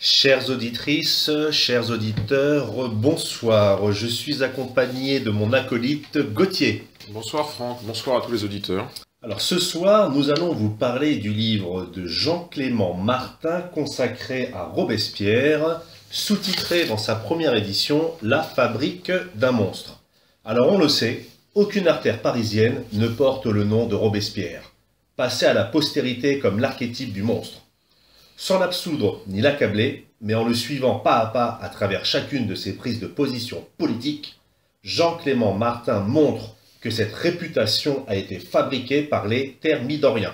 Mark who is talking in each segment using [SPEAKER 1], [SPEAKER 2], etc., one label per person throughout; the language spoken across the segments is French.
[SPEAKER 1] Chères auditrices, chers auditeurs, bonsoir. Je suis accompagné de mon acolyte Gauthier.
[SPEAKER 2] Bonsoir Franck, bonsoir à tous les auditeurs.
[SPEAKER 1] Alors ce soir, nous allons vous parler du livre de Jean-Clément Martin consacré à Robespierre, sous-titré dans sa première édition « La fabrique d'un monstre ». Alors on le sait, aucune artère parisienne ne porte le nom de Robespierre, passé à la postérité comme l'archétype du monstre. Sans l'absoudre ni l'accabler, mais en le suivant pas à pas à travers chacune de ses prises de position politiques, Jean-Clément Martin montre que cette réputation a été fabriquée par les thermidoriens.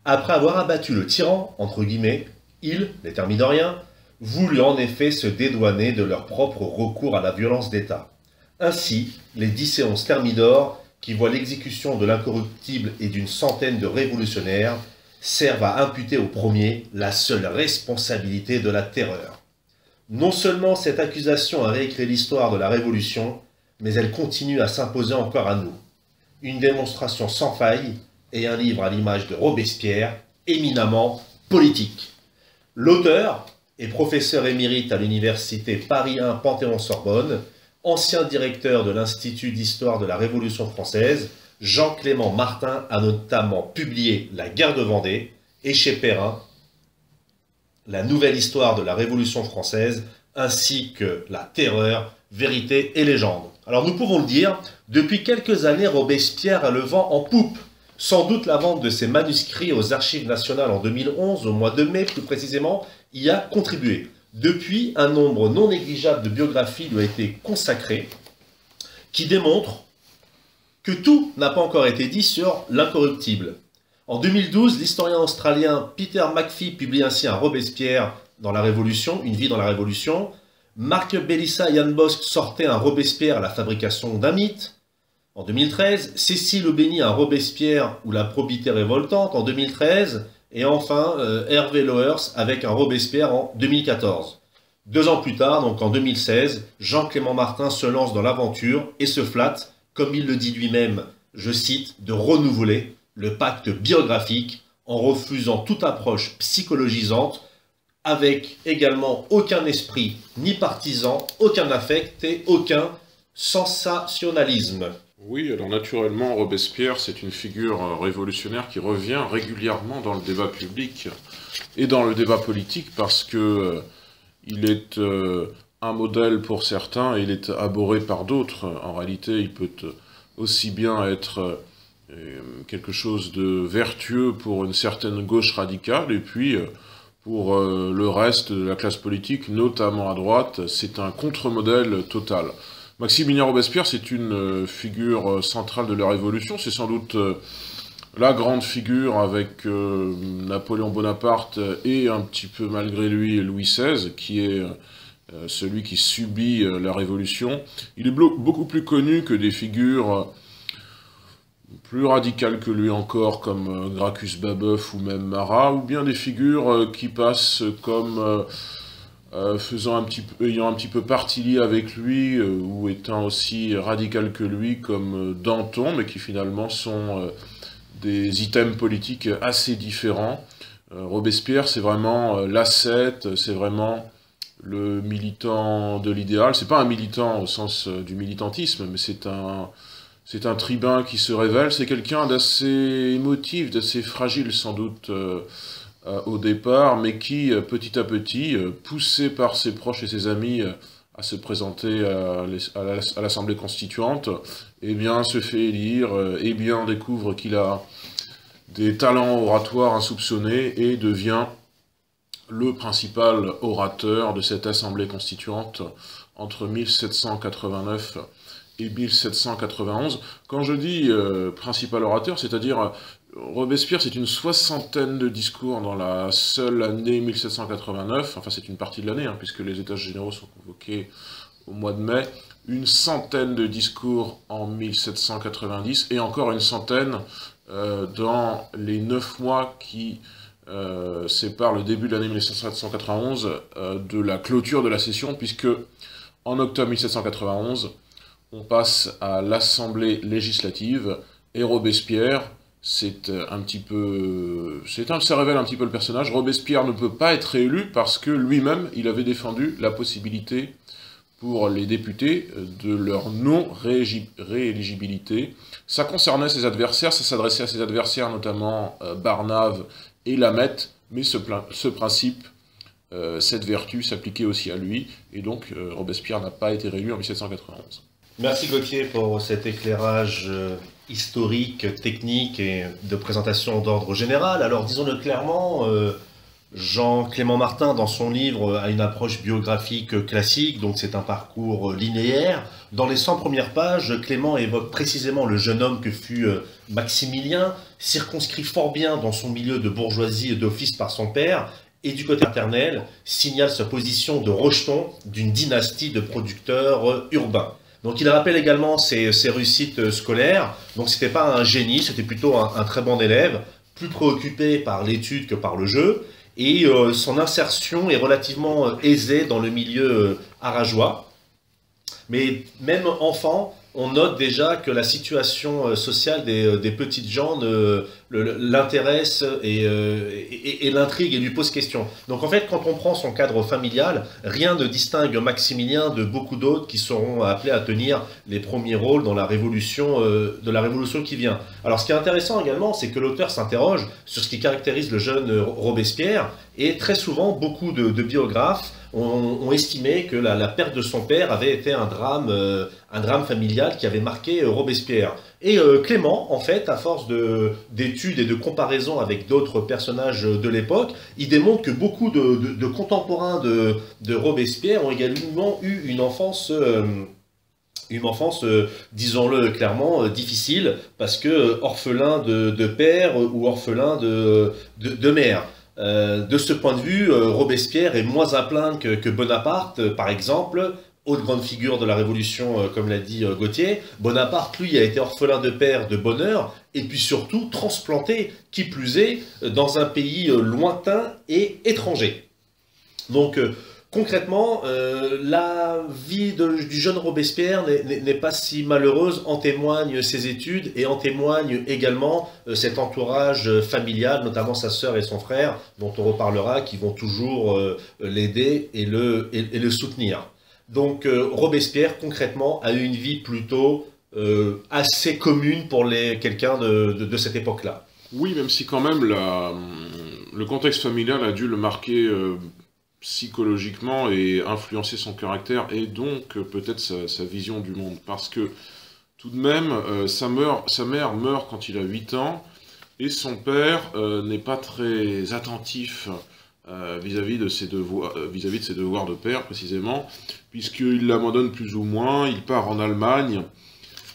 [SPEAKER 1] Après avoir abattu le tyran, entre guillemets, ils, les thermidoriens, voulurent en effet se dédouaner de leur propre recours à la violence d'État. Ainsi, les 10 et 11 thermidors, qui voient l'exécution de l'incorruptible et d'une centaine de révolutionnaires, servent à imputer au premier la seule responsabilité de la terreur. Non seulement cette accusation a réécrit l'histoire de la Révolution, mais elle continue à s'imposer encore à nous. Une démonstration sans faille et un livre à l'image de Robespierre, éminemment politique. L'auteur est professeur émérite à l'université Paris 1 Panthéon-Sorbonne, ancien directeur de l'Institut d'histoire de la Révolution française. Jean-Clément Martin a notamment publié La guerre de Vendée et chez Perrin, La nouvelle histoire de la Révolution française, ainsi que La terreur, vérité et légende. Alors nous pouvons le dire, depuis quelques années, Robespierre a le vent en poupe. Sans doute la vente de ses manuscrits aux Archives nationales en 2011, au mois de mai plus précisément, y a contribué. Depuis, un nombre non négligeable de biographies lui a été consacré, qui démontrent que tout n'a pas encore été dit sur l'incorruptible. En 2012, l'historien australien Peter McPhee publie ainsi un Robespierre dans la Révolution, Une vie dans la Révolution. Marc Bellissa et Yann Bosc sortaient un Robespierre, La fabrication d'un mythe. En 2013, Cécile Aubény un Robespierre ou La probité révoltante en 2013. Et enfin, Hervé Loers avec un Robespierre en 2014. 2 ans plus tard, donc en 2016, Jean-Clément Martin se lance dans l'aventure et se flatte, comme il le dit lui-même, je cite, de renouveler le pacte biographique en refusant toute approche psychologisante, avec également aucun esprit ni partisan, aucun affect et aucun sensationnalisme.
[SPEAKER 2] Oui, alors naturellement, Robespierre, c'est une figure révolutionnaire qui revient régulièrement dans le débat public et dans le débat politique parce que il est un modèle pour certains et il est abhorré par d'autres. En réalité, il peut aussi bien être quelque chose de vertueux pour une certaine gauche radicale et puis pour le reste de la classe politique, notamment à droite, c'est un contre-modèle total. Maximilien Robespierre, c'est une figure centrale de la Révolution, c'est sans doute la grande figure avec Napoléon Bonaparte et un petit peu malgré lui Louis XVI, qui est celui qui subit la Révolution. Il est beaucoup plus connu que des figures plus radicales que lui encore, comme Gracchus Babeuf ou même Marat, ou bien des figures qui passent comme ayant un petit peu parti lié avec lui, ou étant aussi radical que lui, comme Danton, mais qui finalement sont des items politiques assez différents. Robespierre, c'est vraiment l'ascète, c'est vraiment le militant de l'idéal. C'est pas un militant au sens du militantisme, mais c'est un tribun qui se révèle. C'est quelqu'un d'assez émotif, d'assez fragile sans doute au départ, mais qui petit à petit, poussé par ses proches et ses amis à se présenter à l'Assemblée constituante, eh bien se fait élire, et bien découvre qu'il a des talents oratoires insoupçonnés et devient le principal orateur de cette Assemblée constituante entre 1789 et 1791. Quand je dis principal orateur, c'est-à-dire Robespierre, c'est une soixantaine de discours dans la seule année 1789, enfin c'est une partie de l'année, hein, puisque les États généraux sont convoqués au mois de mai, une centaine de discours en 1790, et encore une centaine dans les 9 mois qui séparent le début de l'année 1791 de la clôture de la session, puisque en octobre 1791, on passe à l'Assemblée législative, et Robespierre, ça révèle un petit peu le personnage. Robespierre ne peut pas être élu parce que lui-même, il avait défendu la possibilité pour les députés de leur non-rééligibilité. Ça concernait ses adversaires, ça s'adressait à ses adversaires, notamment Barnave et Lameth, mais ce principe, cette vertu s'appliquait aussi à lui, et donc Robespierre n'a pas été réélu en 1791.
[SPEAKER 1] Merci Gauthier pour cet éclairage historique, technique et de présentation d'ordre général. Alors disons-le clairement, Jean-Clément Martin, dans son livre, a une approche biographique classique, donc c'est un parcours linéaire. Dans les 100 premières pages, Clément évoque précisément le jeune homme que fut Maximilien, circonscrit fort bien dans son milieu de bourgeoisie et d'office par son père, et du côté paternel, signale sa position de rejeton d'une dynastie de producteurs urbains. Donc il rappelle également ses réussites scolaires, donc c'était pas un génie, c'était plutôt un très bon élève, plus préoccupé par l'étude que par le jeu, et son insertion est relativement aisée dans le milieu arageois. Mais même enfant, on note déjà que la situation sociale des petites gens l'intéresse et l'intrigue et lui pose question. Donc en fait, quand on prend son cadre familial, rien ne distingue Maximilien de beaucoup d'autres qui seront appelés à tenir les premiers rôles dans la révolution, de la révolution qui vient. Alors ce qui est intéressant également, c'est que l'auteur s'interroge sur ce qui caractérise le jeune Robespierre, et très souvent, beaucoup de biographes ont estimé que la perte de son père avait été un drame familial qui avait marqué Robespierre. Et Clément, en fait, à force d'études et de comparaisons avec d'autres personnages de l'époque, il démontre que beaucoup de contemporains de Robespierre ont également eu une enfance, disons-le clairement, difficile, parce que orphelin de père ou orphelin de mère. De ce point de vue, Robespierre est moins à plaindre que Bonaparte, par exemple, autre grande figure de la Révolution, comme l'a dit Gauthier. Bonaparte, lui, a été orphelin de père de bonne heure, et puis surtout transplanté, qui plus est, dans un pays lointain et étranger. Donc, concrètement, la vie du jeune Robespierre n'est pas si malheureuse, en témoignent ses études et en témoigne également cet entourage familial, notamment sa sœur et son frère, dont on reparlera, qui vont toujours l'aider et le soutenir. Donc Robespierre, concrètement, a eu une vie plutôt assez commune pour quelqu'un de cette époque-là.
[SPEAKER 2] Oui, même si quand même le contexte familial a dû le marquer psychologiquement et influencer son caractère et donc peut-être sa vision du monde. Parce que tout de même, sa mère meurt quand il a 8 ans et son père n'est pas très attentif vis-à-vis de ses devoirs de père précisément, puisqu'il l'abandonne plus ou moins, il part en Allemagne,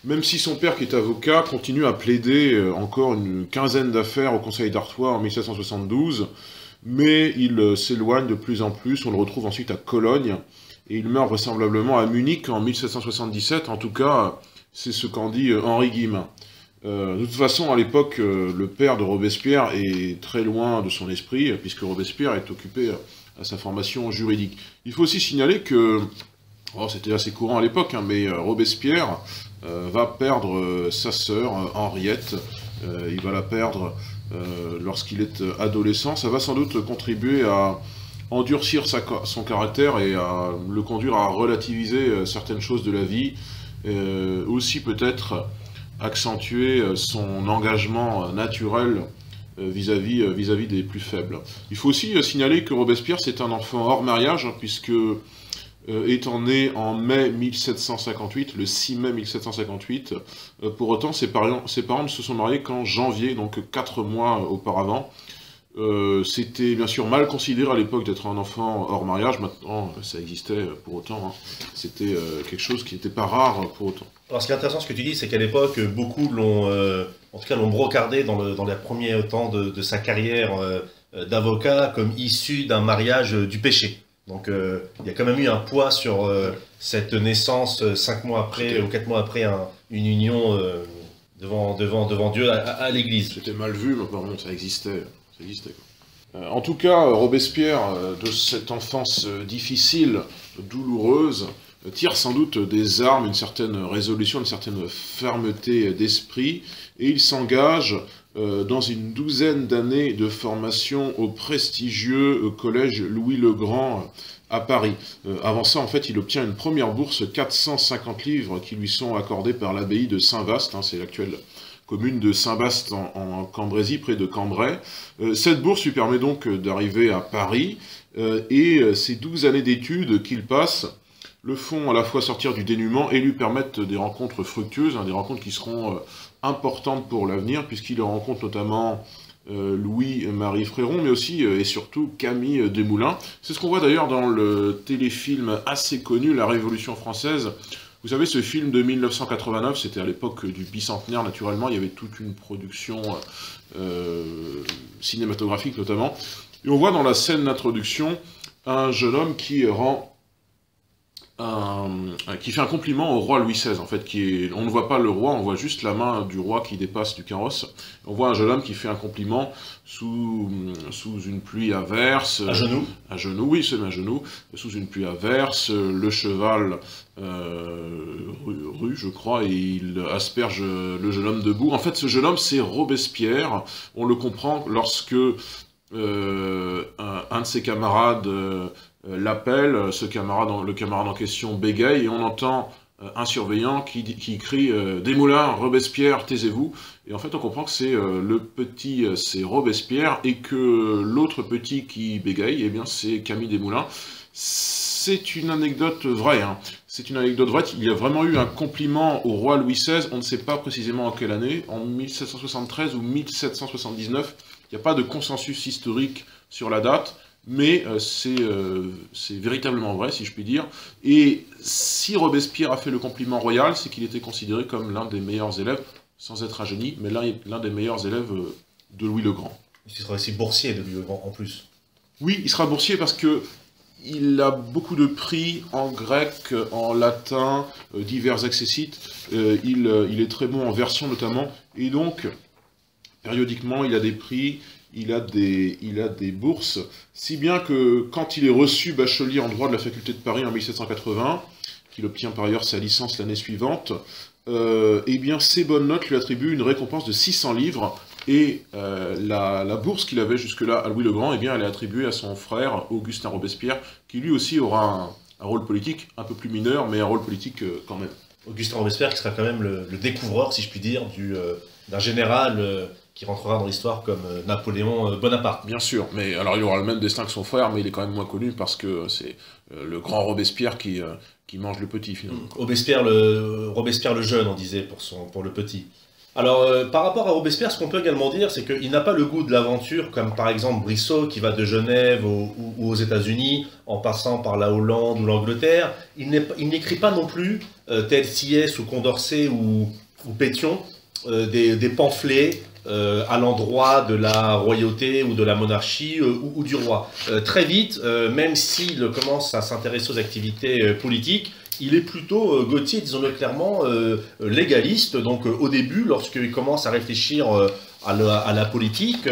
[SPEAKER 2] même si son père qui est avocat continue à plaider encore une quinzaine d'affaires au Conseil d'Artois en 1772, mais il s'éloigne de plus en plus, on le retrouve ensuite à Cologne, et il meurt vraisemblablement à Munich en 1777, en tout cas, c'est ce qu'en dit Henri Guillemin. De toute façon, à l'époque, le père de Robespierre est très loin de son esprit, puisque Robespierre est occupé à sa formation juridique. Il faut aussi signaler que, c'était assez courant à l'époque, mais Robespierre va perdre sa sœur, Henriette, il va la perdre lorsqu'il est adolescent. Ça va sans doute contribuer à endurcir son caractère et à le conduire à relativiser certaines choses de la vie, aussi peut-être accentuer son engagement naturel vis-à-vis des plus faibles. Il faut aussi signaler que Robespierre, c'est un enfant hors mariage, puisque étant né en mai 1758, le 6 mai 1758, pour autant ses parents ne se sont mariés qu'en janvier, donc 4 mois auparavant. C'était bien sûr mal considéré à l'époque d'être un enfant hors mariage, maintenant ça existait pour autant, c'était quelque chose qui n'était pas rare pour autant.
[SPEAKER 1] Alors ce qui est intéressant ce que tu dis, c'est qu'à l'époque, beaucoup l'ont brocardé dans les premiers temps de sa carrière d'avocat comme issu d'un mariage du péché. Donc il y a quand même eu un poids sur cette naissance 5 mois après ou 4 mois après une union devant Dieu à l'église.
[SPEAKER 2] C'était mal vu, mais bon, ça existait. En tout cas, Robespierre, de cette enfance difficile, douloureuse, tire sans doute des armes, une certaine résolution, une certaine fermeté d'esprit, et il s'engage dans une douzaine d'années de formation au prestigieux collège Louis-le-Grand à Paris. Avant ça, en fait, il obtient une première bourse, 450 livres qui lui sont accordés par l'abbaye de Saint-Vaast, c'est l'actuelle commune de Saint-Vaast en Cambrésie, près de Cambrai. Cette bourse lui permet donc d'arriver à Paris, et ces 12 années d'études qu'il passe le font à la fois sortir du dénuement et lui permettent des rencontres fructueuses, des rencontres qui seront importantes pour l'avenir, puisqu'il rencontre notamment Louis-Marie Fréron, mais aussi et surtout Camille Desmoulins. C'est ce qu'on voit d'ailleurs dans le téléfilm assez connu, La Révolution française. Vous savez, ce film de 1989, c'était à l'époque du bicentenaire, naturellement, il y avait toute une production cinématographique notamment. Et on voit dans la scène d'introduction un jeune homme qui fait un compliment au roi Louis XVI, en fait, on ne voit pas le roi, on voit juste la main du roi qui dépasse du carrosse. On voit un jeune homme qui fait un compliment sous une pluie averse.
[SPEAKER 1] À genoux.
[SPEAKER 2] À genoux, oui, c'est à genoux. Sous une pluie averse, le cheval rue, je crois, et il asperge le jeune homme debout. En fait, ce jeune homme, c'est Robespierre. On le comprend lorsque un de ses camarades l'appelle, le camarade en question bégaye, et on entend un surveillant qui crie Desmoulins, Robespierre, taisez-vous. Et en fait, on comprend que c'est le petit, c'est Robespierre, et que l'autre petit qui bégaye, eh bien, c'est Camille Desmoulins. C'est une anecdote vraie. C'est une anecdote vraie. Il y a vraiment eu un compliment au roi Louis XVI. On ne sait pas précisément en quelle année, en 1773 ou 1779. Il n'y a pas de consensus historique sur la date. Mais c'est véritablement vrai, si je puis dire. Et si Robespierre a fait le compliment royal, c'est qu'il était considéré comme l'un des meilleurs élèves, sans être un génie, mais l'un des meilleurs élèves de Louis le Grand.
[SPEAKER 1] Il sera aussi boursier de Louis le Grand, en plus.
[SPEAKER 2] Oui, il sera boursier parce que il a beaucoup de prix en grec, en latin, divers accessites. Il est très bon en version notamment. Et donc, périodiquement, il a des prix. Il a des bourses, si bien que quand il est reçu bachelier en droit de la faculté de Paris en 1780, qu'il obtient par ailleurs sa licence l'année suivante, eh bien ses bonnes notes lui attribuent une récompense de 600 livres, et la bourse qu'il avait jusque-là à Louis le Grand, eh bien elle est attribuée à son frère Augustin Robespierre, qui lui aussi aura un rôle politique, un peu plus mineur, mais un rôle politique quand même.
[SPEAKER 1] Augustin Robespierre qui sera quand même le découvreur, si je puis dire, d'un général qui rentrera dans l'histoire comme Napoléon Bonaparte.
[SPEAKER 2] Bien sûr, mais alors il aura le même destin que son frère, mais il est quand même moins connu parce que c'est le grand Robespierre qui mange le petit, finalement.
[SPEAKER 1] Robespierre le jeune, on disait, pour le petit. Alors, par rapport à Robespierre, ce qu'on peut également dire, c'est qu'il n'a pas le goût de l'aventure, comme par exemple Brissot, qui va de Genève ou aux États-Unis, en passant par la Hollande ou l'Angleterre. Il n'écrit pas non plus, tel Sieyès ou Condorcet ou Pétion, des pamphlets à l'endroit de la royauté ou de la monarchie ou du roi. Très vite, même s'il commence à s'intéresser aux activités politiques, il est plutôt Gautier, disons-le clairement, légaliste. Donc au début, lorsqu'il commence à réfléchir à la politique,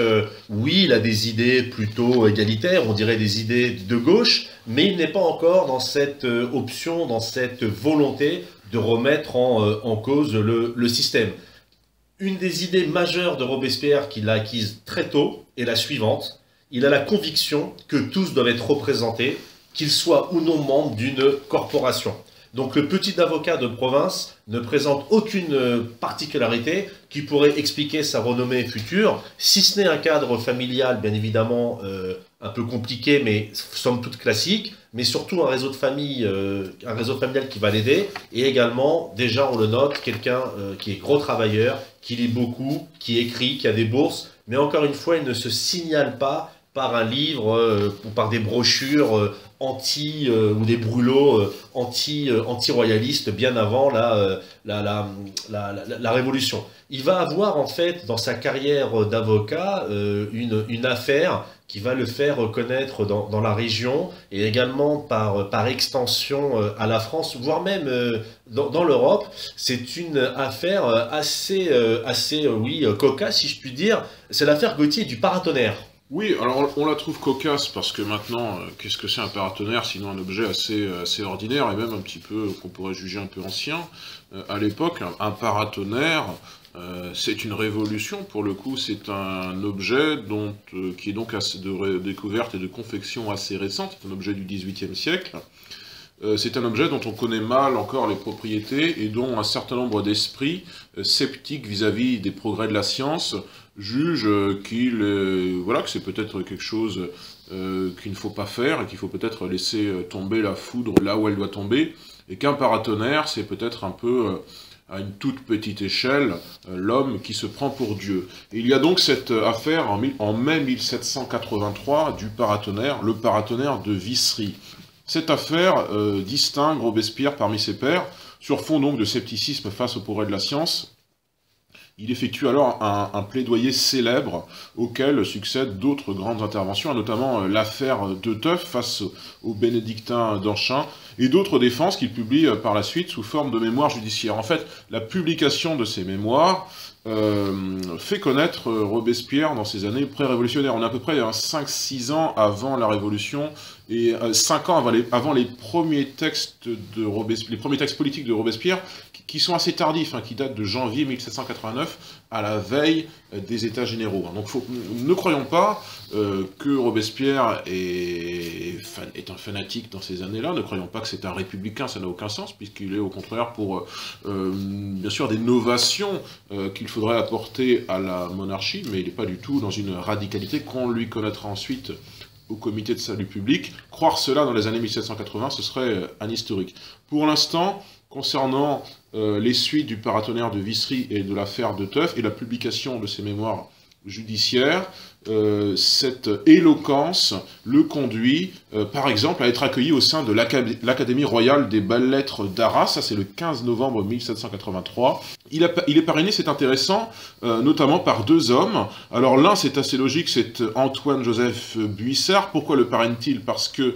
[SPEAKER 1] oui, il a des idées plutôt égalitaires, on dirait des idées de gauche, mais il n'est pas encore dans cette option, dans cette volonté de remettre en cause le système. Une des idées majeures de Robespierre qu'il a acquise très tôt est la suivante. Il a la conviction que tous doivent être représentés, qu'ils soient ou non membres d'une corporation. Donc le petit avocat de province ne présente aucune particularité qui pourrait expliquer sa renommée future, si ce n'est un cadre familial bien évidemment un peu compliqué, mais somme toute classique, mais surtout un réseau de famille, un réseau familial qui va l'aider, et également, déjà on le note, quelqu'un qui est gros travailleur, qui lit beaucoup, qui écrit, qui a des bourses, mais encore une fois, il ne se signale pas par un livre ou par des brochures ou des brûlots anti-royalistes bien avant la Révolution. Il va avoir en fait dans sa carrière d'avocat une affaire qui va le faire connaître dans la région et également par extension à la France, voire même dans l'Europe. C'est une affaire assez cocasse, si je puis dire. C'est l'affaire Gautier du paratonnerre.
[SPEAKER 2] Oui, alors on la trouve cocasse parce que maintenant, qu'est-ce que c'est un paratonnerre sinon un objet assez ordinaire et même un petit peu, qu'on pourrait juger un peu ancien. À l'époque, un paratonnerre, c'est une révolution pour le coup, c'est un objet qui est donc de découverte et de confection assez récente, c'est un objet du XVIIIe siècle. C'est un objet dont on connaît mal encore les propriétés et dont un certain nombre d'esprits sceptiques vis-à-vis des progrès de la science jugent que c'est peut-être quelque chose qu'il ne faut pas faire et qu'il faut peut-être laisser tomber la foudre là où elle doit tomber, et qu'un paratonnerre, c'est peut-être un peu, à une toute petite échelle, l'homme qui se prend pour Dieu. Et il y a donc cette affaire en mai 1783 du paratonnerre, le paratonnerre de Vissery. Cette affaire distingue Robespierre parmi ses pairs, sur fond donc de scepticisme face au progrès de la science. Il effectue alors un plaidoyer célèbre auquel succèdent d'autres grandes interventions, notamment l'affaire de Teuf face aux bénédictins d'Anchin, et d'autres défenses qu'il publie par la suite sous forme de mémoires judiciaires. En fait, la publication de ces mémoires fait connaître Robespierre dans ces années pré-révolutionnaires. On est à peu près 5-6 ans avant la Révolution et 5 ans avant les premiers textes de Robespierre, les premiers textes politiques de Robespierre, qui sont assez tardifs, qui datent de janvier 1789, à la veille des États généraux. Donc ne croyons pas que Robespierre est un fanatique dans ces années-là, ne croyons pas que c'est un républicain, ça n'a aucun sens, puisqu'il est au contraire pour, bien sûr, des novations qu'il faudrait apporter à la monarchie, mais il n'est pas du tout dans une radicalité qu'on lui connaîtra ensuite au comité de salut public. Croire cela dans les années 1780, ce serait historique. Pour l'instant, concernant les suites du paratonnerre de Vissery et de l'affaire de Teuf et la publication de ses mémoires judiciaires, cette éloquence le conduit, par exemple, à être accueilli au sein de l'Académie royale des belles-lettres d'Arras. Ça, c'est le 15 novembre 1783. Il est parrainé, c'est intéressant, notamment par 2 hommes. Alors l'un, c'est assez logique, c'est Antoine-Joseph Buissart. Pourquoi le parraine-t-il? Parce que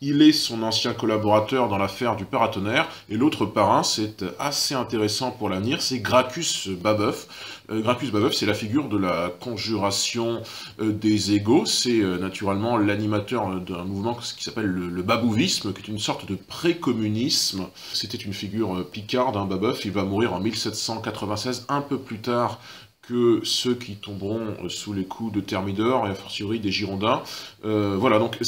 [SPEAKER 2] il est son ancien collaborateur dans l'affaire du paratonnerre, et l'autre parrain, c'est assez intéressant pour l'avenir, c'est Gracchus Babeuf. Gracchus Babeuf, c'est la figure de la conjuration des égaux, c'est naturellement l'animateur d'un mouvement qui s'appelle le babouvisme, qui est une sorte de pré-communisme. C'était une figure picarde, Babeuf, il va mourir en 1796, un peu plus tard que ceux qui tomberont sous les coups de Thermidor et a fortiori des Girondins. Voilà, donc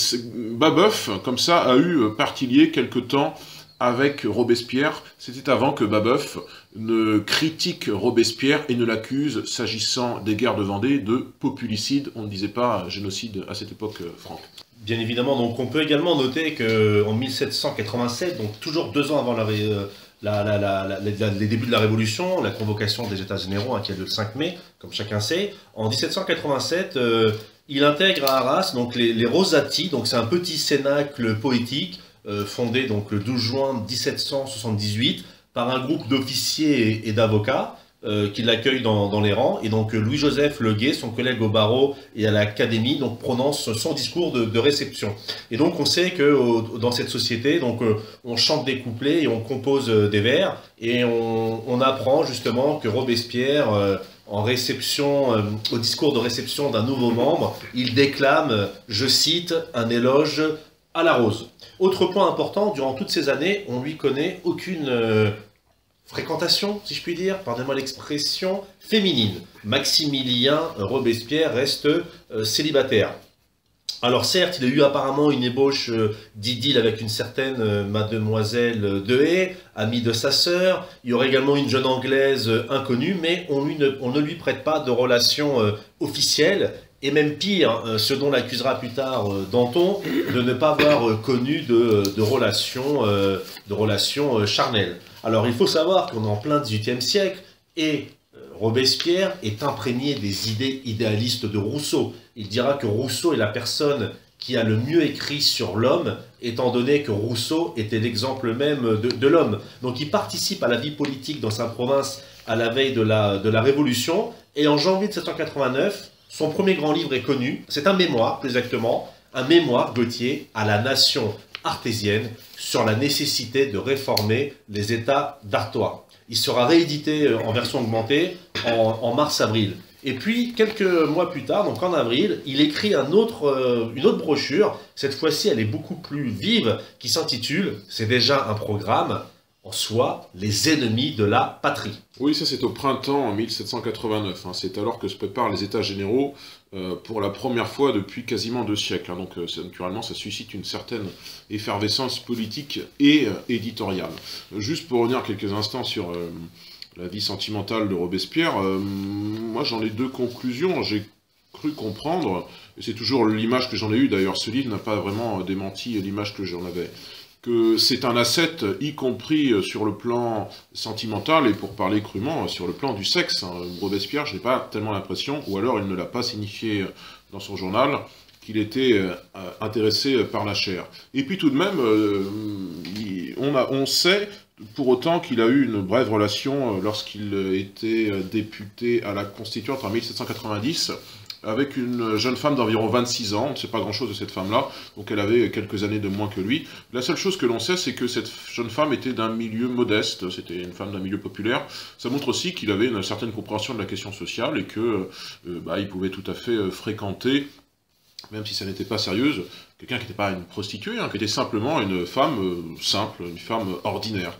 [SPEAKER 2] Babeuf, comme ça, a eu partie liée quelque temps avec Robespierre. C'était avant que Babeuf ne critique Robespierre et ne l'accuse, s'agissant des guerres de Vendée, de populicide. On ne disait pas génocide à cette époque, Franck.
[SPEAKER 1] Bien évidemment, donc on peut également noter qu'en 1787, donc toujours 2 ans avant les débuts de la Révolution, la convocation des États généraux, qui a lieu le 5 mai, comme chacun sait. En 1787, il intègre à Arras donc les Rosati, donc c'est un petit cénacle poétique fondé donc le 12 juin 1778 par un groupe d'officiers et d'avocats qui l'accueillent dans les rangs. Et donc Louis-Joseph Leguet, son collègue au barreau et à l'Académie, donc prononce son discours de réception. Et donc on sait que dans cette société, donc on chante des couplets et on compose des vers, et on apprend justement que Robespierre, en réception, au discours de réception d'un nouveau membre, il déclame, je cite, un éloge à la rose. Autre point important, durant toutes ces années, on lui connaît aucune fréquentation, si je puis dire, pardonnez-moi l'expression, féminine. Maximilien Robespierre reste célibataire. Alors certes, il a eu apparemment une ébauche d'idylle avec une certaine mademoiselle Deshayes, amie de sa sœur. Il y aurait également une jeune Anglaise inconnue, mais on ne lui prête pas de relation officielle. Et même pire, ce dont l'accusera plus tard Danton, de ne pas avoir connu de relations charnelles. Alors il faut savoir qu'on est en plein XVIIIe siècle et Robespierre est imprégné des idées idéalistes de Rousseau. Il dira que Rousseau est la personne qui a le mieux écrit sur l'homme, étant donné que Rousseau était l'exemple même de l'homme. Donc il participe à la vie politique dans sa province à la veille de la Révolution, et en janvier 1789, son premier grand livre est connu, c'est un mémoire, plus exactement, un mémoire, Gautier, à la nation artésienne sur la nécessité de réformer les États d'Artois. Il sera réédité en version augmentée en mars-avril. Et puis, quelques mois plus tard, donc en avril, il écrit une autre brochure. Cette fois-ci, elle est beaucoup plus vive, qui s'intitule, c'est déjà un programme, en soi, les ennemis de la patrie.
[SPEAKER 2] Oui, ça c'est au printemps en 1789. C'est alors que se préparent les États généraux pour la première fois depuis quasiment 2 siècles. Donc naturellement, ça suscite une certaine effervescence politique et éditoriale. Juste pour revenir quelques instants sur la vie sentimentale de Robespierre, moi j'en ai 2 conclusions. J'ai cru comprendre, et c'est toujours l'image que j'en ai eue, d'ailleurs ce livre n'a pas vraiment démenti l'image que j'en avais, que c'est un ascète, y compris sur le plan sentimental, et pour parler crûment, sur le plan du sexe. Robespierre, je n'ai pas tellement l'impression, ou alors il ne l'a pas signifié dans son journal, qu'il était intéressé par la chair. Et puis tout de même, on sait pour autant qu'il a eu une brève relation lorsqu'il était député à la Constituante en 1790, avec une jeune femme d'environ 26 ans, on ne sait pas grand-chose de cette femme-là, donc elle avait quelques années de moins que lui. La seule chose que l'on sait, c'est que cette jeune femme était d'un milieu modeste, c'était une femme d'un milieu populaire. Ça montre aussi qu'il avait une certaine compréhension de la question sociale et que il pouvait tout à fait fréquenter, même si ça n'était pas sérieuse, quelqu'un qui n'était pas une prostituée, qui était simplement une femme simple, une femme ordinaire.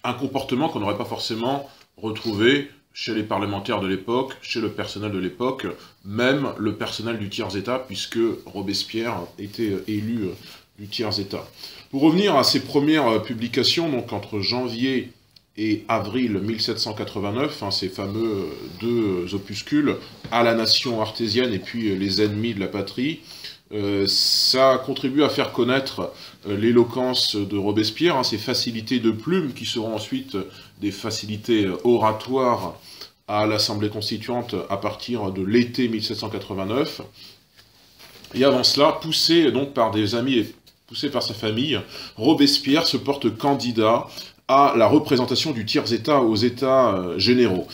[SPEAKER 2] Un comportement qu'on n'aurait pas forcément retrouvé chez les parlementaires de l'époque, chez le personnel de l'époque, même le personnel du tiers-État, puisque Robespierre était élu du tiers-État. Pour revenir à ses premières publications, donc entre janvier et avril 1789, ces fameux 2 opuscules, À la nation artésienne et puis Les ennemis de la patrie, ça contribue à faire connaître l'éloquence de Robespierre, ses facilités de plume qui seront ensuite des facilités oratoires à l'Assemblée constituante à partir de l'été 1789. Et avant cela, poussé donc par des amis et poussé par sa famille, Robespierre se porte candidat à la représentation du tiers-État aux États généraux.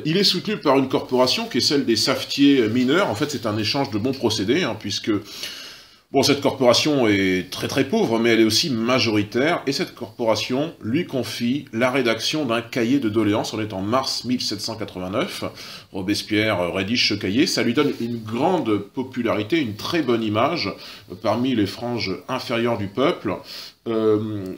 [SPEAKER 2] Il est soutenu par une corporation qui est celle des savetiers mineurs. En fait, c'est un échange de bons procédés, puisque cette corporation est très très pauvre, mais elle est aussi majoritaire, et cette corporation lui confie la rédaction d'un cahier de doléances. On est en mars 1789. Robespierre rédige ce cahier. Ça lui donne une grande popularité, une très bonne image parmi les franges inférieures du peuple.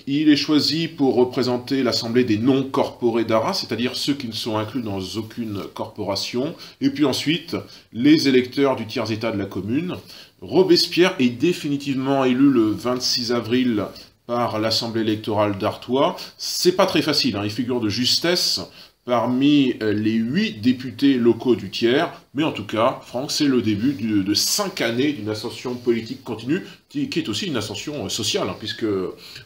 [SPEAKER 2] Il est choisi pour représenter l'Assemblée des non-corporés d'Arras, c'est-à-dire ceux qui ne sont inclus dans aucune corporation, et puis ensuite les électeurs du tiers-État de la commune. Robespierre est définitivement élu le 26 avril par l'Assemblée électorale d'Artois. C'est pas très facile, il figure de justesse parmi les 8 députés locaux du tiers, mais en tout cas, Franck, c'est le début de 5 années d'une ascension politique continue, qui est aussi une ascension sociale, puisque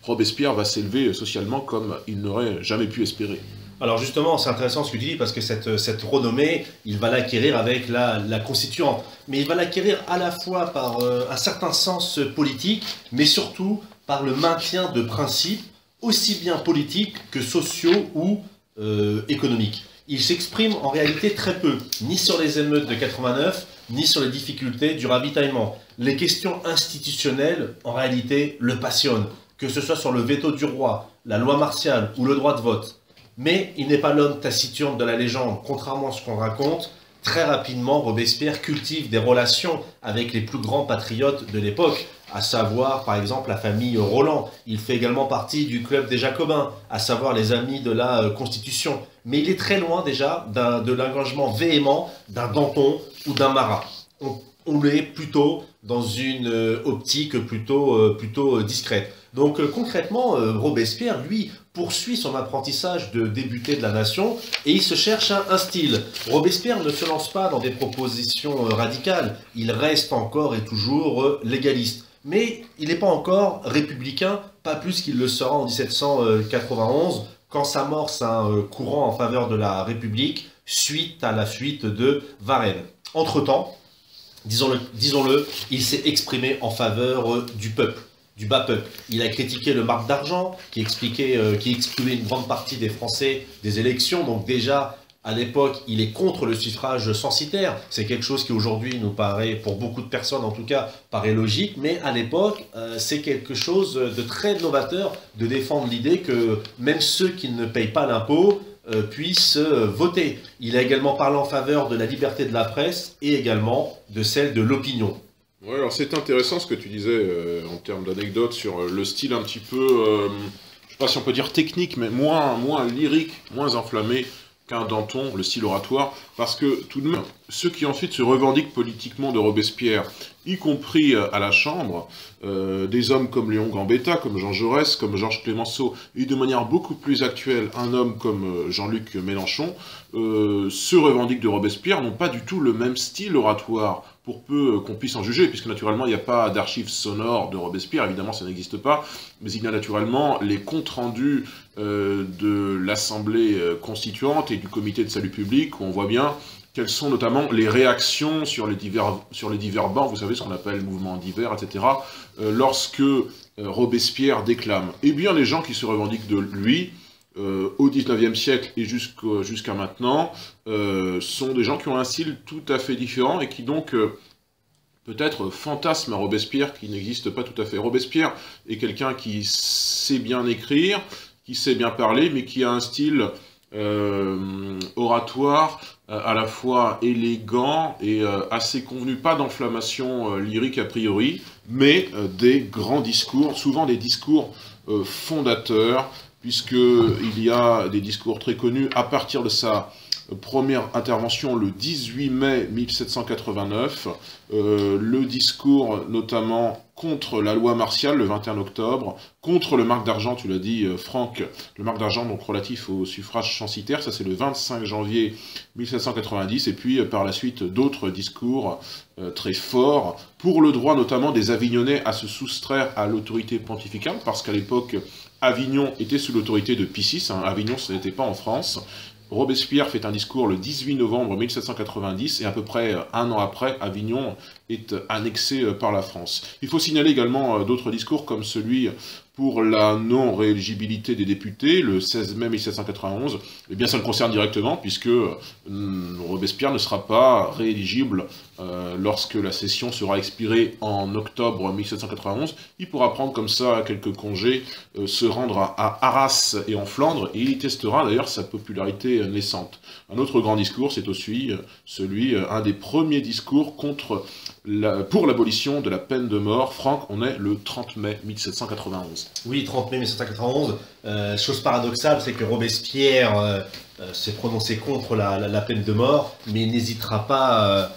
[SPEAKER 2] Robespierre va s'élever socialement comme il n'aurait jamais pu espérer.
[SPEAKER 1] Alors justement, c'est intéressant ce que tu dis, parce que cette renommée, il va l'acquérir avec la Constituante. Mais il va l'acquérir à la fois par un certain sens politique, mais surtout par le maintien de principes aussi bien politiques que sociaux ou économiques. Il s'exprime en réalité très peu, ni sur les émeutes de 89, ni sur les difficultés du ravitaillement. Les questions institutionnelles, en réalité, le passionnent, que ce soit sur le veto du roi, la loi martiale ou le droit de vote. Mais il n'est pas l'homme taciturne de la légende, contrairement à ce qu'on raconte. Très rapidement, Robespierre cultive des relations avec les plus grands patriotes de l'époque, à savoir par exemple la famille Roland. Il fait également partie du club des Jacobins, à savoir les amis de la Constitution. Mais il est très loin déjà de l'engagement véhément d'un Danton ou d'un Marat. On est plutôt dans une optique plutôt discrète. Donc concrètement, Robespierre, lui, poursuit son apprentissage de député de la nation et il se cherche un style. Robespierre ne se lance pas dans des propositions radicales, il reste encore et toujours légaliste. Mais il n'est pas encore républicain, pas plus qu'il le sera en 1791, quand s'amorce un courant en faveur de la République suite à la fuite de Varennes. Entre-temps, disons-le, il s'est exprimé en faveur du peuple, du bas peuple. Il a critiqué le marque d'argent qui excluait une grande partie des Français des élections. Donc déjà, à l'époque, il est contre le suffrage censitaire. C'est quelque chose qui aujourd'hui nous paraît, pour beaucoup de personnes en tout cas, paraît logique. Mais à l'époque, c'est quelque chose de très novateur de défendre l'idée que même ceux qui ne payent pas l'impôt puissent voter. Il a également parlé en faveur de la liberté de la presse et également de celle de l'opinion.
[SPEAKER 2] Ouais, alors c'est intéressant ce que tu disais en termes d'anecdotes sur le style un petit peu, je sais pas si on peut dire technique, mais moins lyrique, moins enflammé qu'un Danton, le style oratoire, parce que tout de même, ceux qui ensuite se revendiquent politiquement de Robespierre, y compris à la Chambre, des hommes comme Léon Gambetta, comme Jean Jaurès, comme Georges Clemenceau, et de manière beaucoup plus actuelle, un homme comme Jean-Luc Mélenchon, se revendiquent de Robespierre, n'ont pas du tout le même style oratoire, pour peu qu'on puisse en juger, puisque naturellement il n'y a pas d'archives sonores de Robespierre, évidemment ça n'existe pas, mais il y a naturellement les comptes rendus de l'Assemblée constituante et du Comité de salut public, où on voit bien quelles sont notamment les réactions sur les divers bancs, vous savez ce qu'on appelle mouvements divers, etc., lorsque Robespierre déclame. Eh bien les gens qui se revendiquent de lui, au XIXe siècle et jusqu'à maintenant, sont des gens qui ont un style tout à fait différent et qui donc peut-être fantasment Robespierre qui n'existe pas tout à fait. Robespierre est quelqu'un qui sait bien écrire, qui sait bien parler, mais qui a un style oratoire à la fois élégant et assez convenu, pas d'enflammation lyrique a priori, mais des grands discours, souvent des discours fondateurs, puisqu'il y a des discours très connus à partir de sa première intervention le 18 mai 1789, le discours notamment contre la loi martiale le 21 octobre, contre le marc d'argent, tu l'as dit Franck, le marc d'argent donc relatif au suffrage censitaire, ça c'est le 25 janvier 1790, et puis par la suite d'autres discours très forts, pour le droit notamment des Avignonnais à se soustraire à l'autorité pontificale, parce qu'à l'époque Avignon était sous l'autorité de Pie VI, Avignon ce n'était pas en France. Robespierre fait un discours le 18 novembre 1790 et à peu près un an après, Avignon est annexé par la France. Il faut signaler également d'autres discours comme celui pour la non-rééligibilité des députés, le 16 mai 1791. Eh bien ça le concerne directement puisque Robespierre ne sera pas rééligible lorsque la session sera expirée en octobre 1791. Il pourra prendre comme ça quelques congés, se rendre à Arras et en Flandre, et il testera d'ailleurs sa popularité naissante. Un autre grand discours, c'est aussi un des premiers discours pour l'abolition de la peine de mort. Franck, on est le 30 mai 1791.
[SPEAKER 1] Oui, 30 mai 1791. Chose paradoxale, c'est que Robespierre s'est prononcé contre la peine de mort, mais il n'hésitera pas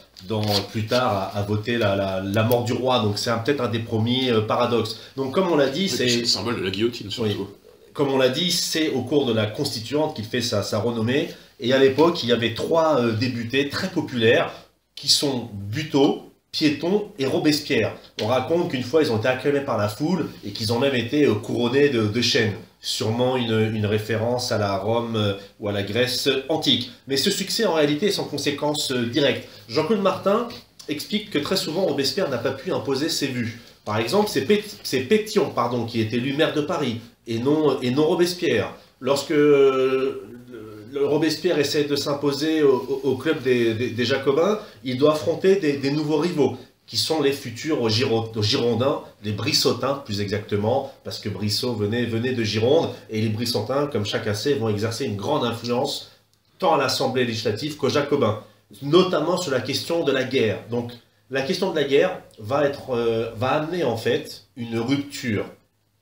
[SPEAKER 1] plus tard à voter la mort du roi. Donc c'est peut-être un des premiers paradoxes. Donc comme on l'a dit, c'est
[SPEAKER 2] le symbole de la guillotine surtout. Oui.
[SPEAKER 1] Comme on l'a dit, c'est au cours de la Constituante qu'il fait sa renommée. Et à l'époque, il y avait trois députés très populaires qui sont Buteau, Piéton et Robespierre. On raconte qu'une fois, ils ont été acclamés par la foule et qu'ils ont même été couronnés de chaînes. Sûrement une référence à la Rome ou à la Grèce antique. Mais ce succès, en réalité, est sans conséquence directe. Jean-Claude Martin explique que très souvent, Robespierre n'a pas pu imposer ses vues. Par exemple, c'est Pétion qui est élu maire de Paris, et non Robespierre. Lorsque Robespierre essaie de s'imposer au club des Jacobins, il doit affronter des nouveaux rivaux, qui sont les futurs Girondins, les Brissotins plus exactement, parce que Brissot venait de Gironde, et les Brissotins, comme chacun sait, vont exercer une grande influence tant à l'Assemblée législative qu'aux Jacobins, notamment sur la question de la guerre. Donc la question de la guerre va amener en fait une rupture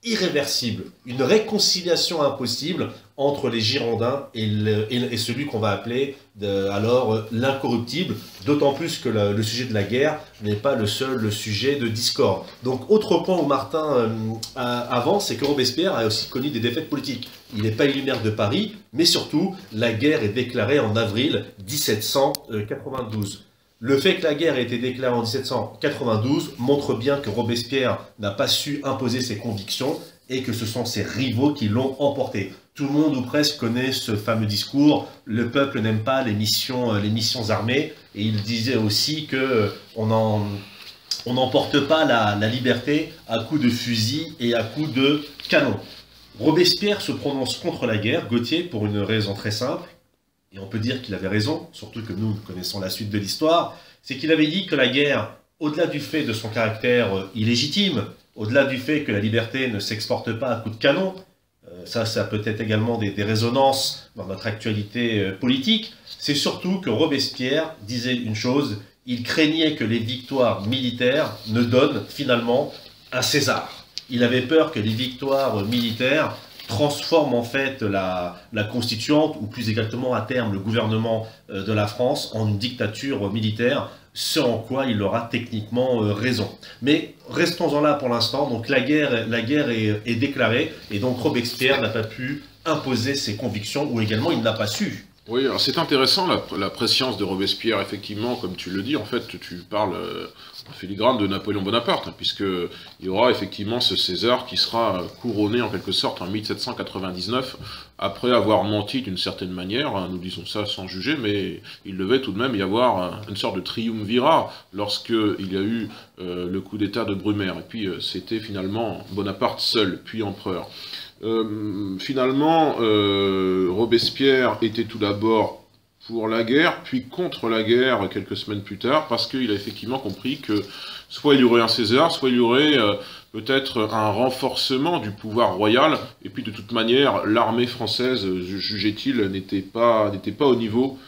[SPEAKER 1] irréversible, une réconciliation impossible entre les Girondins et celui qu'on va appeler alors l'incorruptible, d'autant plus que le sujet de la guerre n'est pas le seul sujet de discorde. Donc autre point où Martin avance, c'est que Robespierre a aussi connu des défaites politiques. Il n'est pas élu maire de Paris, mais surtout la guerre est déclarée en avril 1792. Le fait que la guerre ait été déclarée en 1792 montre bien que Robespierre n'a pas su imposer ses convictions et que ce sont ses rivaux qui l'ont emporté. Tout le monde ou presque connaît ce fameux discours « Le peuple n'aime pas les missions armées » et il disait aussi qu'on n'emporte pas la liberté à coups de fusil et à coups de canon. Robespierre se prononce contre la guerre, Gautier, pour une raison très simple. Et on peut dire qu'il avait raison, surtout que nous connaissons la suite de l'histoire, c'est qu'il avait dit que la guerre, au-delà du fait de son caractère illégitime, au-delà du fait que la liberté ne s'exporte pas à coups de canon, ça a peut-être également des résonances dans notre actualité politique, c'est surtout que Robespierre disait une chose, il craignait que les victoires militaires ne donnent finalement un César. Il avait peur que les victoires militaires transforment en fait la constituante, ou plus exactement à terme le gouvernement de la France, en une dictature militaire, ce en quoi il aura techniquement raison. Mais restons-en là pour l'instant, donc la guerre est déclarée, et donc Robespierre n'a pas pu imposer ses convictions, ou également il n'a pas su.
[SPEAKER 2] Oui, alors c'est intéressant la prescience de Robespierre, effectivement, comme tu le dis, en fait, tu parles en filigrane de Napoléon Bonaparte, hein, puisqu'il y aura effectivement ce César qui sera couronné en quelque sorte en 1799, après avoir menti d'une certaine manière, hein, nous disons ça sans juger, mais il devait tout de même y avoir une sorte de triumvirat lorsqu'il y a eu le coup d'État de Brumaire, et puis c'était finalement Bonaparte seul, puis empereur. Finalement, Robespierre était tout d'abord pour la guerre, puis contre la guerre quelques semaines plus tard, parce qu'il a effectivement compris que soit il y aurait un César, soit il y aurait peut-être un renforcement du pouvoir royal, et puis de toute manière, l'armée française, jugeait-il, n'était pas au niveau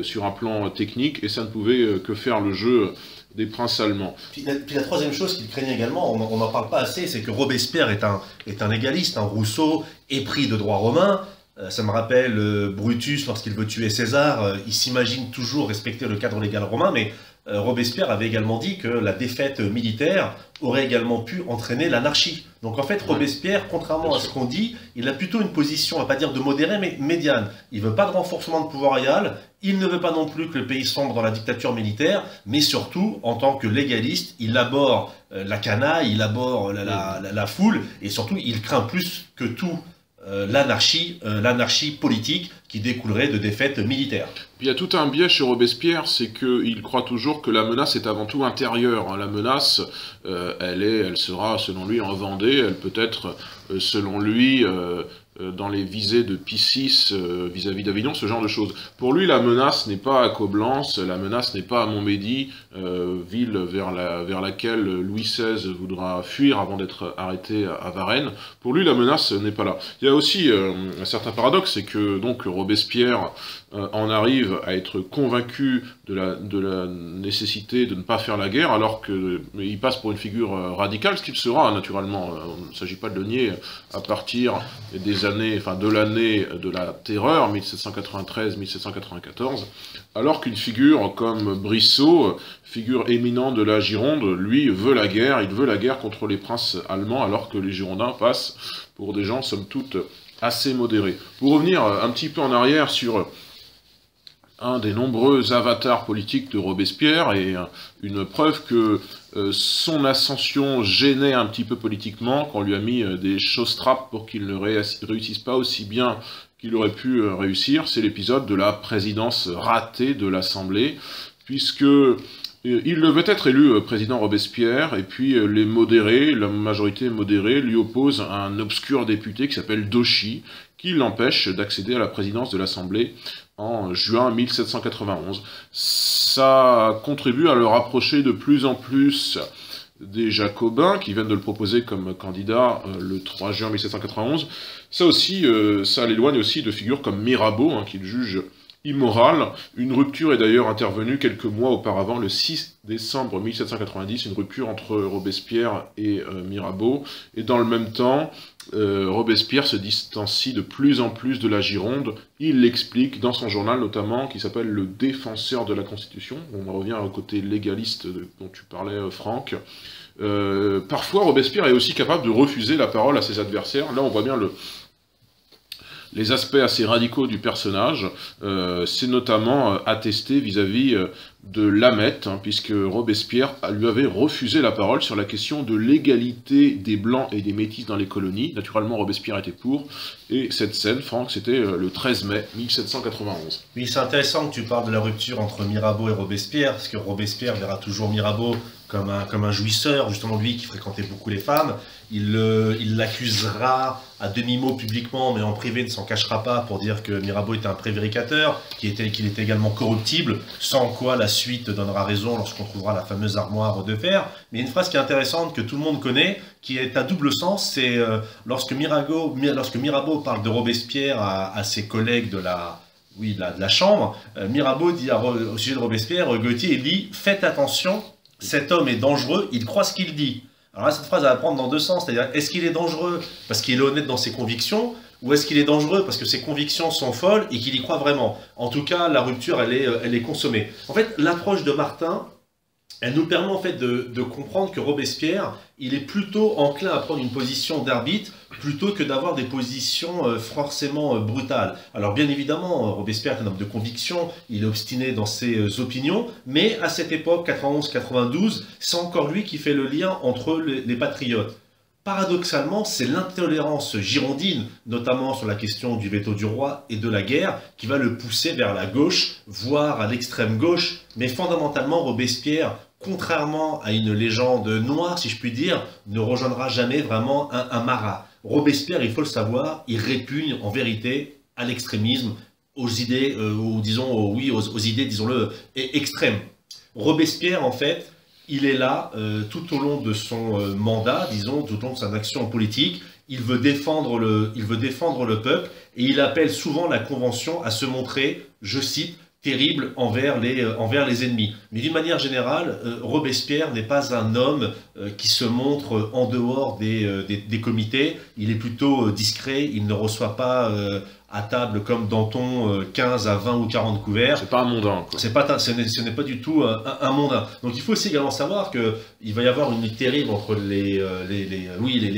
[SPEAKER 2] sur un plan technique, et ça ne pouvait que faire le jeu des princes allemands.
[SPEAKER 1] Puis la troisième chose qu'il craignait également, on n'en parle pas assez, c'est que Robespierre est un égaliste, un Rousseau épris de droit romain. Ça me rappelle Brutus lorsqu'il veut tuer César, il s'imagine toujours respecter le cadre légal romain, mais Robespierre avait également dit que la défaite militaire aurait également pu entraîner l'anarchie. Donc en fait, Robespierre, contrairement à ce qu'on dit, il a plutôt une position, on va pas dire de modéré, mais médiane. Il veut pas de renforcement de pouvoir royal, il ne veut pas non plus que le pays sombre dans la dictature militaire, mais surtout, en tant que légaliste, il abhorre la canaille, il abhorre la foule, et surtout, il craint plus que tout l'anarchie politique qui découlerait de défaites militaires.
[SPEAKER 2] Puis il y a tout un biais chez Robespierre, c'est qu'il croit toujours que la menace est avant tout intérieure. La menace, elle sera, selon lui, en Vendée, elle peut être, selon lui, dans les visées de Piscis vis-à-vis d'Avignon, ce genre de choses. Pour lui, la menace n'est pas à Coblence, la menace n'est pas à Montmédy, ville vers laquelle Louis XVI voudra fuir avant d'être arrêté à Varennes. Pour lui, la menace n'est pas là. Il y a aussi un certain paradoxe, c'est que donc Robespierre en arrive à être convaincu de la nécessité de ne pas faire la guerre, alors qu'il passe pour une figure radicale, ce qu'il sera naturellement. Il ne s'agit pas de le nier à partir de l'année de la terreur, 1793-1794, alors qu'une figure comme Brissot, figure éminente de la Gironde, lui veut la guerre, il veut la guerre contre les princes allemands, alors que les Girondins passent pour des gens, somme toute, assez modérés. Pour revenir un petit peu en arrière sur un des nombreux avatars politiques de Robespierre, et une preuve que son ascension gênait un petit peu politiquement, qu'on lui a mis des chausses-trappes pour qu'il ne réussisse pas aussi bien qu'il aurait pu réussir, c'est l'épisode de la présidence ratée de l'Assemblée, puisque il devait être élu président Robespierre, et puis les modérés, la majorité modérée, lui oppose un obscur député qui s'appelle Dauchy, qui l'empêche d'accéder à la présidence de l'Assemblée en juin 1791. Ça contribue à le rapprocher de plus en plus des Jacobins, qui viennent de le proposer comme candidat le 3 juin 1791. Ça aussi, ça l'éloigne aussi de figures comme Mirabeau, hein, qu'il juge immoral. Une rupture est d'ailleurs intervenue quelques mois auparavant, le 6 décembre 1790, une rupture entre Robespierre et Mirabeau. Et dans le même temps, Robespierre se distancie de plus en plus de la Gironde. Il l'explique dans son journal notamment, qui s'appelle Le Défenseur de la Constitution. On revient au côté légaliste dont tu parlais, Franck. Parfois, Robespierre est aussi capable de refuser la parole à ses adversaires. Là, on voit bien les aspects assez radicaux du personnage. C'est notamment attesté vis-à-vis de Lameth, hein, puisque Robespierre lui avait refusé la parole sur la question de l'égalité des Blancs et des Métis dans les colonies. Naturellement, Robespierre était pour, et cette scène, Franck, c'était le 13 mai 1791.
[SPEAKER 1] Oui, c'est intéressant que tu parles de la rupture entre Mirabeau et Robespierre, parce que Robespierre verra toujours Mirabeau comme un jouisseur, justement lui qui fréquentait beaucoup les femmes. Il l'accusera à demi-mot publiquement, mais en privé ne s'en cachera pas pour dire que Mirabeau était un prévaricateur, qu'il était également corruptible, sans quoi la suite donnera raison lorsqu'on trouvera la fameuse armoire de fer. Mais une phrase qui est intéressante, que tout le monde connaît, qui est à double sens, c'est lorsque Mirabeau parle de Robespierre à ses collègues de la Chambre, Mirabeau dit au sujet de Robespierre, Gauthier, il dit « Faites attention, cet homme est dangereux, il croit ce qu'il dit ». Alors là, cette phrase, elle va prendre dans deux sens, c'est-à-dire, est-ce qu'il est dangereux parce qu'il est honnête dans ses convictions, ou est-ce qu'il est dangereux parce que ses convictions sont folles et qu'il y croit vraiment? En tout cas, la rupture, elle est consommée. En fait, l'approche de Martin, elle nous permet en fait de comprendre que Robespierre, il est plutôt enclin à prendre une position d'arbitre plutôt que d'avoir des positions forcément brutales. Alors bien évidemment, Robespierre est un homme de conviction, il est obstiné dans ses opinions, mais à cette époque, 91-92, c'est encore lui qui fait le lien entre les patriotes. Paradoxalement, c'est l'intolérance girondine, notamment sur la question du veto du roi et de la guerre, qui va le pousser vers la gauche, voire à l'extrême gauche. Mais fondamentalement, Robespierre, contrairement à une légende noire, si je puis dire, ne rejoindra jamais vraiment un marat. Robespierre, il faut le savoir, il répugne en vérité à l'extrémisme, aux idées, aux idées, disons-le, extrêmes. Robespierre, en fait, il est là tout au long de son mandat, disons, tout au long de son action politique. Il veut défendre le peuple et il appelle souvent la Convention à se montrer, je cite, terrible envers les ennemis. Mais d'une manière générale, Robespierre n'est pas un homme qui se montre en dehors des comités. Il est plutôt discret, il ne reçoit pas à table comme Danton 15 à 20 ou 40 couverts.
[SPEAKER 2] C'est pas un mondain.
[SPEAKER 1] Ce n'est pas du tout un mondain. Donc il faut aussi également savoir qu'il va y avoir une lutte terrible entre les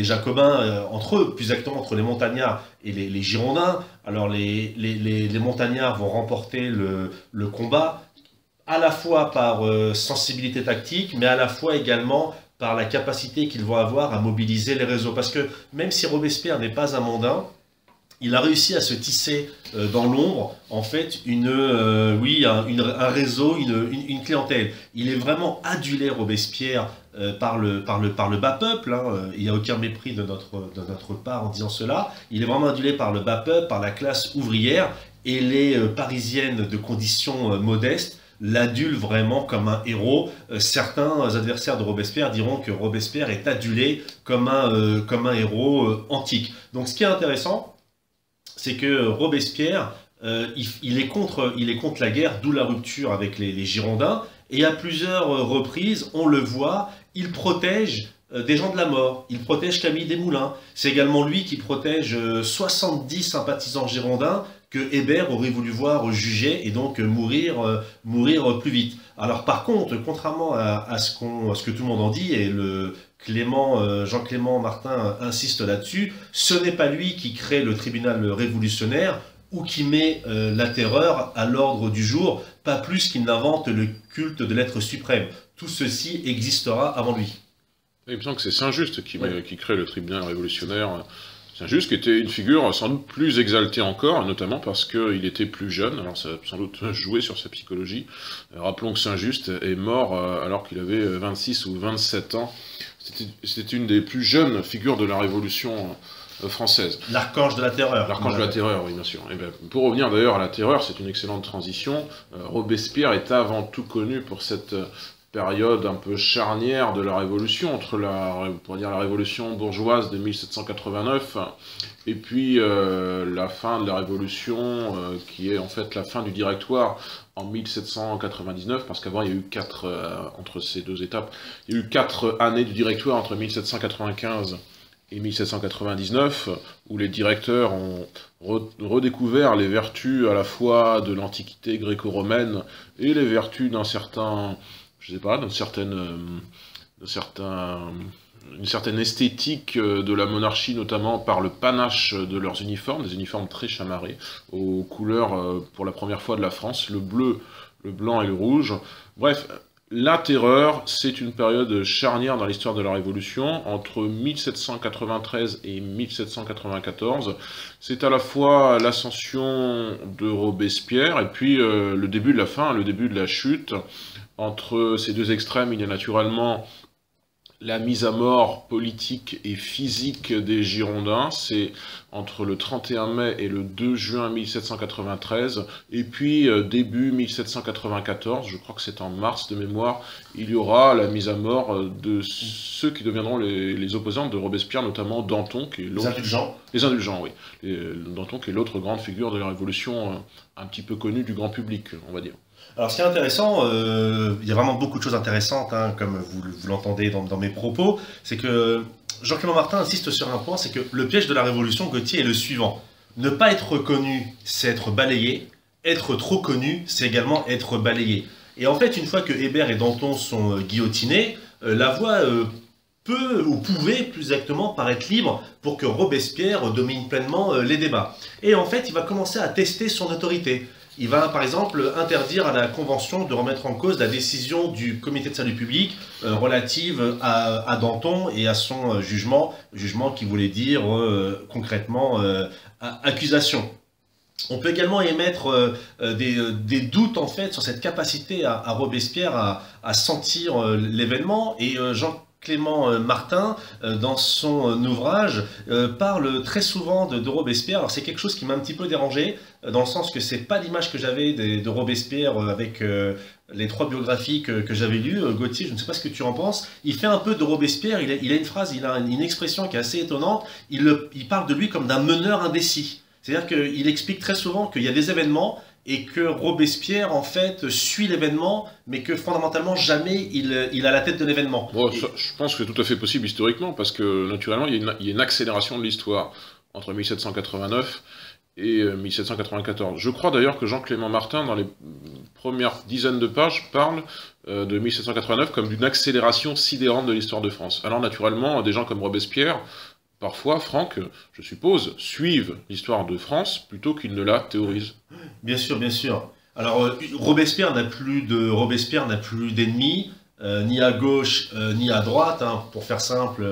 [SPEAKER 1] Jacobins, entre eux, plus exactement entre les Montagnards et les Girondins. Alors les Montagnards vont remporter le combat, à la fois par sensibilité tactique, mais à la fois également par la capacité qu'ils vont avoir à mobiliser les réseaux. Parce que même si Robespierre n'est pas un mondain, il a réussi à se tisser dans l'ombre, en fait, un réseau, une clientèle. Il est vraiment adulé, Robespierre, par le bas peuple. Il n'y a aucun mépris de notre part en disant cela. Il est vraiment adulé par le bas peuple, par la classe ouvrière, et les Parisiennes de conditions modestes l'adulent vraiment comme un héros. Certains adversaires de Robespierre diront que Robespierre est adulé comme un héros antique. Donc ce qui est intéressant, c'est que Robespierre, il est contre la guerre, d'où la rupture avec les Girondins, et à plusieurs reprises, on le voit, il protège des gens de la mort, il protège Camille Desmoulins. C'est également lui qui protège 70 sympathisants girondins que Hébert aurait voulu voir juger et donc mourir plus vite. Alors par contre, contrairement à ce que tout le monde en dit, et Jean-Clément Martin insiste là-dessus, ce n'est pas lui qui crée le tribunal révolutionnaire ou qui met la terreur à l'ordre du jour, pas plus qu'il n'invente le culte de l'être suprême. Tout ceci existera avant lui.
[SPEAKER 2] Il me semble que c'est Saint-Just qui crée le tribunal révolutionnaire. Saint-Just qui était une figure sans doute plus exaltée encore, notamment parce qu'il était plus jeune, alors ça a sans doute joué sur sa psychologie. Rappelons que Saint-Just est mort alors qu'il avait 26 ou 27 ans. C'était une des plus jeunes figures de la Révolution française.
[SPEAKER 1] L'archange de la terreur.
[SPEAKER 2] L'archange de la terreur, oui, bien sûr. Et bien, pour revenir d'ailleurs à la terreur, c'est une excellente transition. Robespierre est avant tout connu pour cette période un peu charnière de la Révolution, entre la Révolution bourgeoise de 1789 et puis la fin de la Révolution, qui est en fait la fin du Directoire en 1799, parce qu'avant il y a eu entre ces deux étapes, il y a eu 4 années du Directoire entre 1795 et 1799, où les directeurs ont redécouvert les vertus à la fois de l'Antiquité gréco-romaine et les vertus d'une certaine esthétique de la monarchie, notamment par le panache de leurs uniformes, des uniformes très chamarrés, aux couleurs pour la première fois de la France, le bleu, le blanc et le rouge. Bref, la terreur, c'est une période charnière dans l'histoire de la Révolution, entre 1793 et 1794. C'est à la fois l'ascension de Robespierre, et puis le début de la fin, le début de la chute, Entre ces deux extrêmes, il y a naturellement la mise à mort politique et physique des Girondins, c'est entre le 31 mai et le 2 juin 1793, et puis début 1794, je crois que c'est en mars de mémoire, il y aura la mise à mort de ceux qui deviendront les opposants de Robespierre, notamment Danton, qui est l'autre...
[SPEAKER 1] Les indulgents.
[SPEAKER 2] Les indulgents, oui. Danton, qui est l'autre grande figure de la Révolution, un petit peu connue du grand public, on va dire.
[SPEAKER 1] Alors, ce qui est intéressant, il y a vraiment beaucoup de choses intéressantes, hein, comme vous l'entendez dans mes propos, c'est que Jean-Clément Martin insiste sur un point, c'est que le piège de la Révolution, Gauthier, est le suivant. Ne pas être reconnu, c'est être balayé. Être trop connu, c'est également être balayé. Et en fait, une fois que Hébert et Danton sont guillotinés, la voie peut, ou pouvait plus exactement, paraître libre pour que Robespierre domine pleinement les débats. Et en fait, il va commencer à tester son autorité. Il va par exemple interdire à la Convention de remettre en cause la décision du Comité de salut public relative à Danton et à son jugement qui voulait dire concrètement accusation. On peut également émettre des doutes en fait sur cette capacité à Robespierre à sentir l'événement, et Jean-Clément Martin, dans son ouvrage, parle très souvent de Robespierre. Alors c'est quelque chose qui m'a un petit peu dérangé, dans le sens que c'est pas l'image que j'avais de Robespierre avec les 3 biographies que j'avais lues. Gauthier, je ne sais pas ce que tu en penses. Il fait un peu de Robespierre, il a une phrase, il a une expression qui est assez étonnante. Il parle de lui comme d'un meneur indécis. C'est-à-dire qu'il explique très souvent qu'il y a des événements et que Robespierre, en fait, suit l'événement, mais que fondamentalement, jamais il a la tête de l'événement.
[SPEAKER 2] Bon, je pense que c'est tout à fait possible historiquement, parce que naturellement, il y a une accélération de l'histoire entre 1789 et 1794. Je crois d'ailleurs que Jean-Clément Martin, dans les premières dizaines de pages, parle de 1789 comme d'une accélération sidérante de l'histoire de France. Alors naturellement, des gens comme Robespierre, parfois, Franck, je suppose, suivent l'histoire de France plutôt qu'ils ne la théorisent.
[SPEAKER 1] Bien sûr, bien sûr. Alors, Robespierre n'a plus d'ennemis, ni à gauche, ni à droite. Hein. Pour faire simple,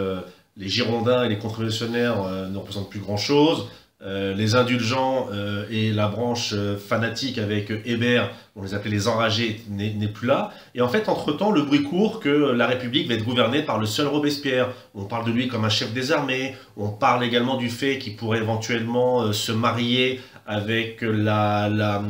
[SPEAKER 1] les Girondins et les contre-révolutionnaires ne représentent plus grand-chose. Les indulgents et la branche fanatique avec Hébert, on les appelait les enragés, n'est plus là. Et en fait, entre-temps, le bruit court que la République va être gouvernée par le seul Robespierre. On parle de lui comme un chef des armées, on parle également du fait qu'il pourrait éventuellement se marier avec la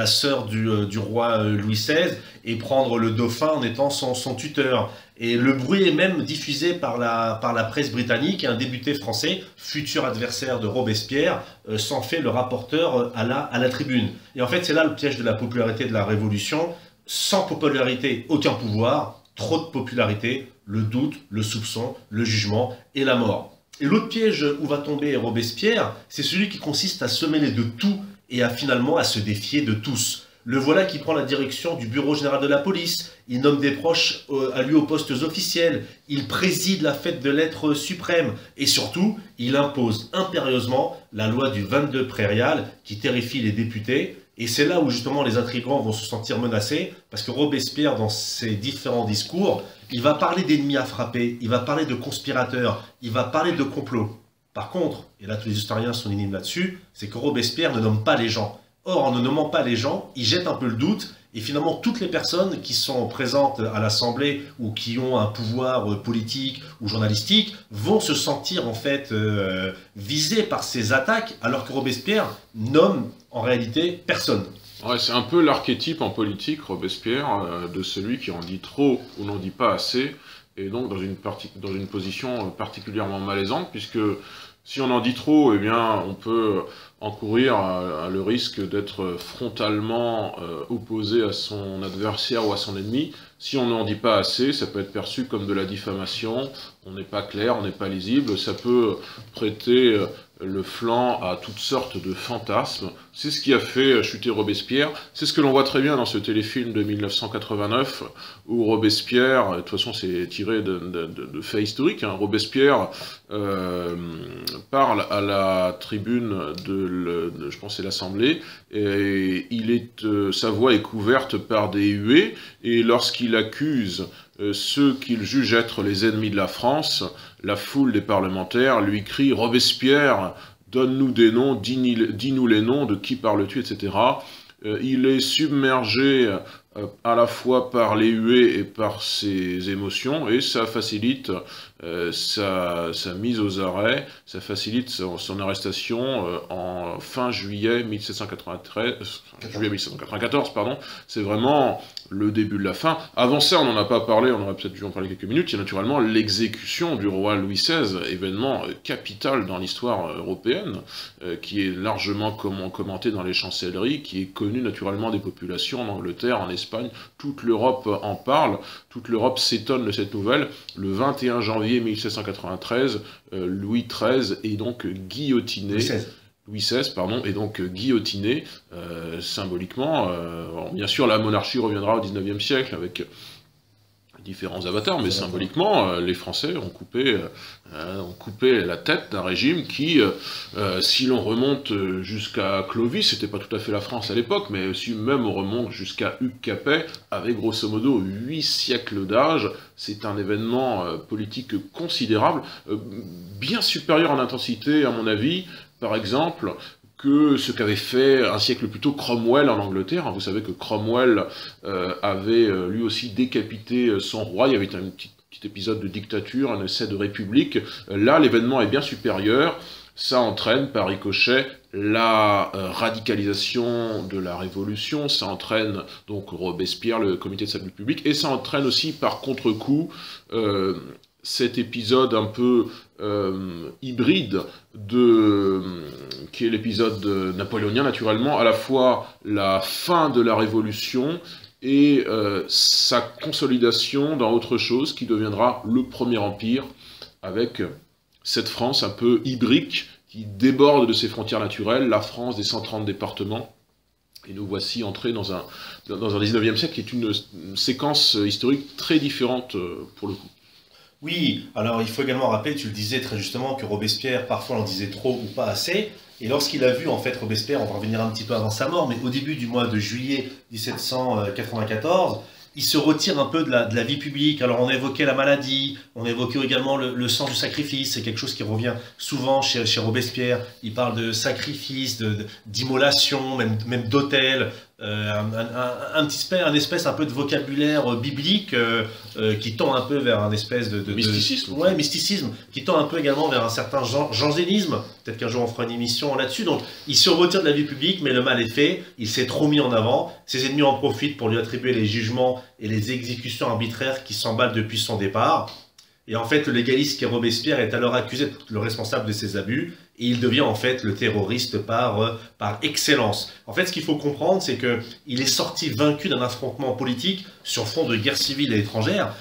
[SPEAKER 1] sœur du roi Louis XVI et prendre le dauphin en étant son tuteur. Et le bruit est même diffusé par la presse britannique, et un député français, futur adversaire de Robespierre, s'en fait le rapporteur à la tribune. Et en fait, c'est là le piège de la popularité de la Révolution. Sans popularité, aucun pouvoir. Trop de popularité, le doute, le soupçon, le jugement et la mort. Et l'autre piège où va tomber Robespierre, c'est celui qui consiste à se mêler de tout et finalement à se défier de tous. Le voilà qui prend la direction du bureau général de la police, il nomme des proches à lui aux postes officiels, il préside la fête de l'être suprême, et surtout, il impose impérieusement la loi du 22 prairial qui terrifie les députés. Et c'est là où justement les intrigants vont se sentir menacés, parce que Robespierre, dans ses différents discours, il va parler d'ennemis à frapper, il va parler de conspirateurs, il va parler de complots. Par contre, et là tous les historiens sont unanimes là-dessus, c'est que Robespierre ne nomme pas les gens. Or, en ne nommant pas les gens, il jette un peu le doute, et finalement toutes les personnes qui sont présentes à l'Assemblée ou qui ont un pouvoir politique ou journalistique vont se sentir en fait visées par ces attaques, alors que Robespierre nomme en réalité personne.
[SPEAKER 2] Ouais, c'est un peu l'archétype en politique, Robespierre, de celui qui en dit trop ou n'en dit pas assez, et donc dans une position particulièrement malaisante, puisque si on en dit trop, eh bien, on peut encourir le risque d'être frontalement opposé à son adversaire ou à son ennemi. Si on n'en dit pas assez, ça peut être perçu comme de la diffamation, on n'est pas clair, on n'est pas lisible, ça peut prêter le flanc à toutes sortes de fantasmes. C'est ce qui a fait chuter Robespierre. C'est ce que l'on voit très bien dans ce téléfilm de 1989, où Robespierre, de toute façon c'est tiré de faits historiques, hein, Robespierre parle à la tribune je pense c'est l'Assemblée, et sa voix est couverte par des huées, et lorsqu'il accuse ceux qu'il juge être les ennemis de la France, la foule des parlementaires lui crie « Robespierre, donne-nous des noms, dis-nous les noms, de qui parles-tu, etc. » Il est submergé à la fois par les huées et par ses émotions, et ça facilite sa mise aux arrêts, ça facilite son arrestation en fin juillet 1794, pardon. C'est vraiment le début de la fin. Avant ça, on n'en a pas parlé, on aurait peut-être dû en parler quelques minutes, il y a naturellement l'exécution du roi Louis XVI, événement capital dans l'histoire européenne, qui est largement commenté dans les chancelleries, qui est connu naturellement des populations en Angleterre, en Espagne, toute l'Europe en parle, toute l'Europe s'étonne de cette nouvelle. Le 21 janvier 1793, Louis XIII est donc guillotiné. Louis XVI, pardon, est donc guillotiné, symboliquement. Bien sûr, la monarchie reviendra au XIXe siècle avec différents avatars, mais symboliquement, les Français ont coupé la tête d'un régime qui, si l'on remonte jusqu'à Clovis, c'était pas tout à fait la France à l'époque, mais si même on remonte jusqu'à Hugues Capet, avec grosso modo 8 siècles d'âge, c'est un événement politique considérable, bien supérieur en intensité, à mon avis, par exemple, que ce qu'avait fait un siècle plus tôt Cromwell en Angleterre. Vous savez que Cromwell avait lui aussi décapité son roi, il y avait un petit épisode de dictature, un essai de république. Là, l'événement est bien supérieur, ça entraîne par ricochet la radicalisation de la Révolution, ça entraîne donc Robespierre, le comité de salut public, et ça entraîne aussi par contre-coup cet épisode un peu hybride qui est l'épisode napoléonien naturellement, à la fois la fin de la Révolution et sa consolidation dans autre chose qui deviendra le Premier Empire, avec cette France un peu hybride qui déborde de ses frontières naturelles, la France des 130 départements. Et nous voici entrés dans un 19e siècle qui est une séquence historique très différente pour le coup.
[SPEAKER 1] Oui, alors il faut également rappeler, tu le disais très justement, que Robespierre, parfois en disait trop ou pas assez. Et lorsqu'il a vu, en fait, Robespierre, on va revenir un petit peu avant sa mort, mais au début du mois de juillet 1794, il se retire un peu de la vie publique. Alors on évoquait la maladie, on évoquait également le sens du sacrifice, c'est quelque chose qui revient souvent chez Robespierre. Il parle de sacrifice, d'immolation, même d'autel. Un espèce un peu de vocabulaire biblique qui tend un peu vers un espèce de
[SPEAKER 2] mysticisme.
[SPEAKER 1] Ouais, mysticisme, qui tend un peu également vers un certain jansénisme. Peut-être qu'un jour on fera une émission là-dessus. Donc il se retire de la vie publique, mais le mal est fait. Il s'est trop mis en avant. Ses ennemis en profitent pour lui attribuer les jugements et les exécutions arbitraires qui s'emballent depuis son départ. Et en fait, le légaliste qui est Robespierre est alors accusé d'être le responsable de ces abus, et il devient en fait le terroriste par excellence. En fait, ce qu'il faut comprendre, c'est qu'il est sorti vaincu d'un affrontement politique sur fond de guerre civile et étrangère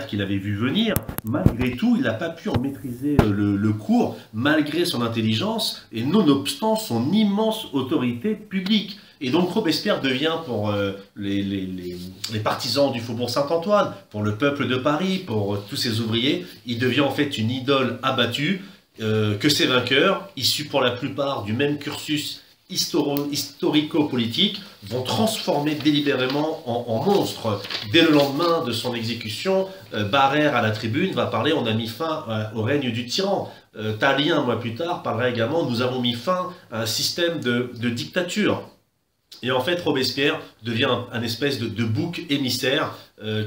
[SPEAKER 1] qu'il avait vu venir. Malgré tout, il n'a pas pu en maîtriser le cours, malgré son intelligence, et nonobstant son immense autorité publique. Et donc Robespierre devient pour les partisans du Faubourg Saint-Antoine, pour le peuple de Paris, pour tous ses ouvriers, il devient en fait une idole abattue que ses vainqueurs, issus pour la plupart du même cursus historico-politique, vont transformer délibérément en monstre. Dès le lendemain de son exécution, Barère à la tribune va parler « On a mis fin au règne du tyran ». Tallien, un mois plus tard, parlera également « Nous avons mis fin à un système de dictature ». Et en fait, Robespierre devient un espèce de bouc émissaire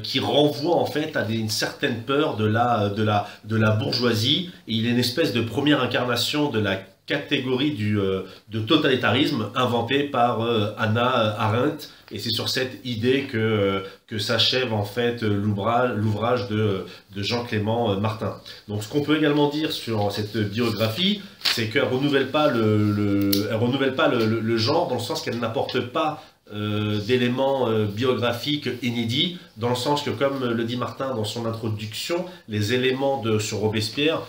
[SPEAKER 1] qui renvoie en fait à une certaine peur de la bourgeoisie. Et il est une espèce de première incarnation de la catégorie de totalitarisme inventée par Hannah Arendt. Et c'est sur cette idée que s'achève en fait l'ouvrage de Jean-Clément Martin. Donc ce qu'on peut également dire sur cette biographie, c'est qu'elle ne renouvelle pas le genre, dans le sens qu'elle n'apporte pas d'éléments biographiques inédits, dans le sens que, comme le dit Martin dans son introduction, les éléments sur Robespierre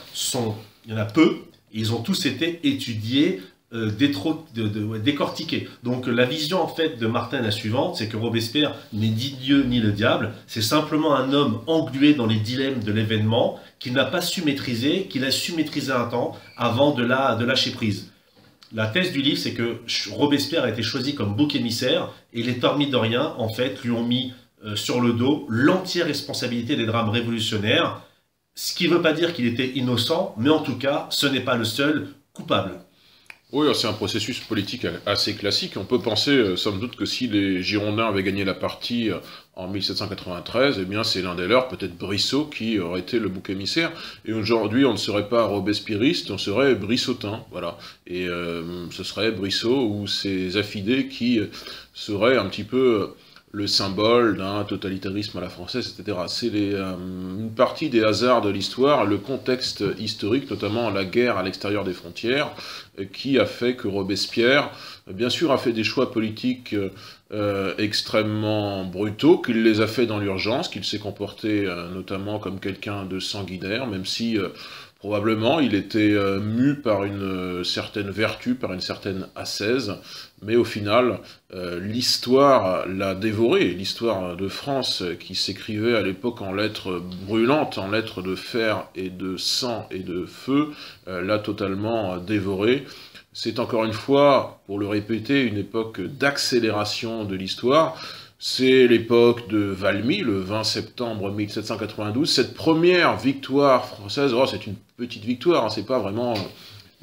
[SPEAKER 1] il y en a peu, et ils ont tous été étudiés, décortiqués. Donc la vision en fait de Martin est la suivante, c'est que Robespierre n'est ni Dieu ni le diable, c'est simplement un homme englué dans les dilemmes de l'événement, qu'il n'a pas su maîtriser, qu'il a su maîtriser un temps avant de lâcher prise. La thèse du livre, c'est que Robespierre a été choisi comme bouc émissaire, et les thermidoriens en fait lui ont mis sur le dos l'entière responsabilité des drames révolutionnaires, ce qui ne veut pas dire qu'il était innocent, mais en tout cas ce n'est pas le seul coupable.
[SPEAKER 2] Oui, c'est un processus politique assez classique. On peut penser, somme toute, que si les Girondins avaient gagné la partie en 1793, eh bien c'est l'un des leurs, peut-être Brissot, qui aurait été le bouc émissaire. Et aujourd'hui, on ne serait pas robespierriste, on serait brissotin, voilà. Et ce serait Brissot ou ses affidés qui seraient un petit peu le symbole d'un totalitarisme à la française, etc. C'est une partie des hasards de l'histoire, le contexte historique, notamment la guerre à l'extérieur des frontières, qui a fait que Robespierre, bien sûr, a fait des choix politiques extrêmement brutaux, qu'il les a fait dans l'urgence, qu'il s'est comporté notamment comme quelqu'un de sanguinaire, même si probablement il était mu par une certaine vertu, par une certaine ascèse, mais au final, l'histoire l'a dévoré. L'histoire de France, qui s'écrivait à l'époque en lettres brûlantes, en lettres de fer et de sang et de feu, l'a totalement dévoré. C'est encore une fois, pour le répéter, une époque d'accélération de l'histoire. C'est l'époque de Valmy, le 20 septembre 1792. Cette première victoire française, oh, c'est une petite victoire, hein, c'est pas vraiment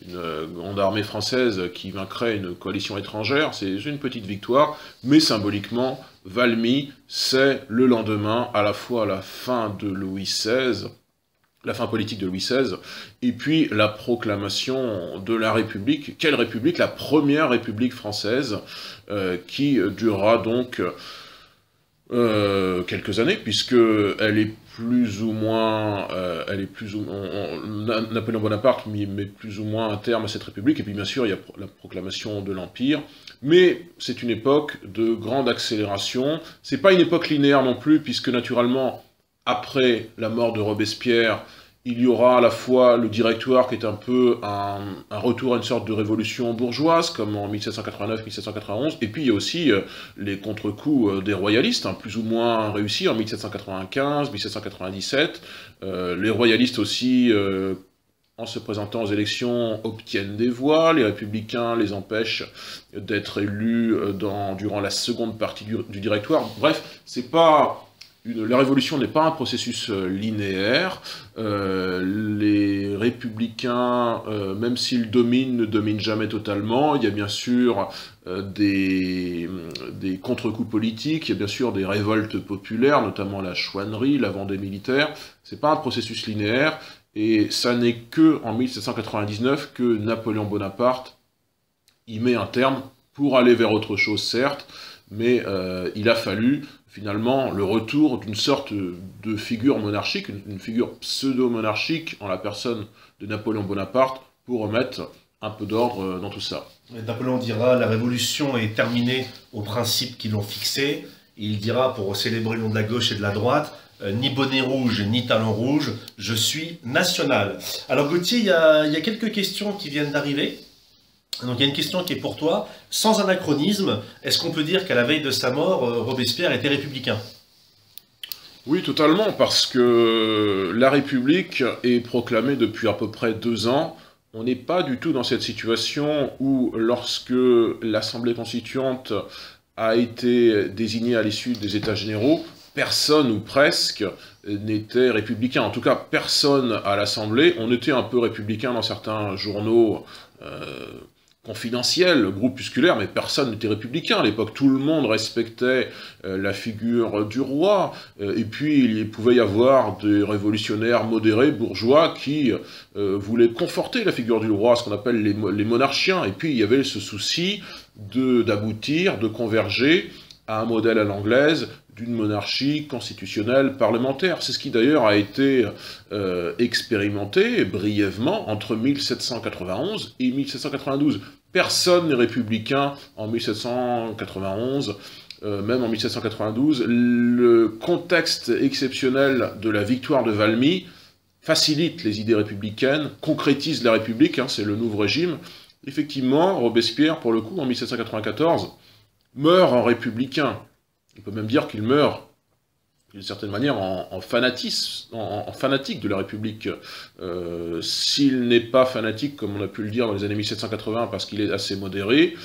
[SPEAKER 2] une grande armée française qui vaincrait une coalition étrangère, c'est une petite victoire, mais symboliquement, Valmy, c'est le lendemain, à la fois la fin de Louis XVI, la fin politique de Louis XVI, et puis la proclamation de la République. Quelle République? La première République française, qui durera donc quelques années, puisque elle est plus ou moins, Napoléon Bonaparte met plus ou moins un terme à cette République, et puis bien sûr il y a la proclamation de l'Empire, mais c'est une époque de grande accélération. C'est pas une époque linéaire non plus, puisque naturellement, après la mort de Robespierre, il y aura à la fois le Directoire qui est un peu un retour à une sorte de révolution bourgeoise, comme en 1789-1791, et puis il y a aussi les contre-coups des royalistes, hein, plus ou moins réussis en 1795-1797. Les royalistes aussi, en se présentant aux élections, obtiennent des voix, les républicains les empêchent d'être élus durant la seconde partie du Directoire. Bref, c'est pas... La révolution n'est pas un processus linéaire. Les républicains, même s'ils dominent, ne dominent jamais totalement. Il y a bien sûr des contre-coups politiques, il y a bien sûr des révoltes populaires, notamment la chouannerie, la Vendée militaire. C'est pas un processus linéaire, et ça n'est que en 1799 que Napoléon Bonaparte y met un terme pour aller vers autre chose, certes, mais il a fallu finalement le retour d'une sorte de figure monarchique, une figure pseudo-monarchique en la personne de Napoléon Bonaparte, pour remettre un peu d'ordre dans tout ça.
[SPEAKER 1] Napoléon dira « La révolution est terminée aux principes qui l'ont fixée ». Il dira, pour célébrer le nom de la gauche et de la droite, ni bonnet rouge, ni talon rouge, je suis national. Alors Gauthier, il y a quelques questions qui viennent d'arriver. Donc il y a une question qui est pour toi. Sans anachronisme, est-ce qu'on peut dire qu'à la veille de sa mort, Robespierre était républicain?
[SPEAKER 2] Oui, totalement, parce que la République est proclamée depuis à peu près 2 ans. On n'est pas du tout dans cette situation où, lorsque l'Assemblée constituante a été désignée à l'issue des États généraux, personne, ou presque, n'était républicain. En tout cas, personne à l'Assemblée. On était un peu républicain dans certains journaux confidentiels, groupusculaires, mais personne n'était républicain à l'époque. Tout le monde respectait la figure du roi, et puis il pouvait y avoir des révolutionnaires modérés, bourgeois, qui voulaient conforter la figure du roi, ce qu'on appelle les monarchiens, et puis il y avait ce souci d'aboutir, de converger à un modèle à l'anglaise, d'une monarchie constitutionnelle parlementaire. C'est ce qui d'ailleurs a été expérimenté brièvement entre 1791 et 1792. Personne n'est républicain en 1791, même en 1792. Le contexte exceptionnel de la victoire de Valmy facilite les idées républicaines, concrétise la République, hein, c'est le nouveau régime. Effectivement, Robespierre, pour le coup, en 1794, meurt en républicain. On peut même dire qu'il meurt d'une certaine manière, en fanatique de la République. S'il n'est pas fanatique, comme on a pu le dire dans les années 1780, parce qu'il est assez modéré,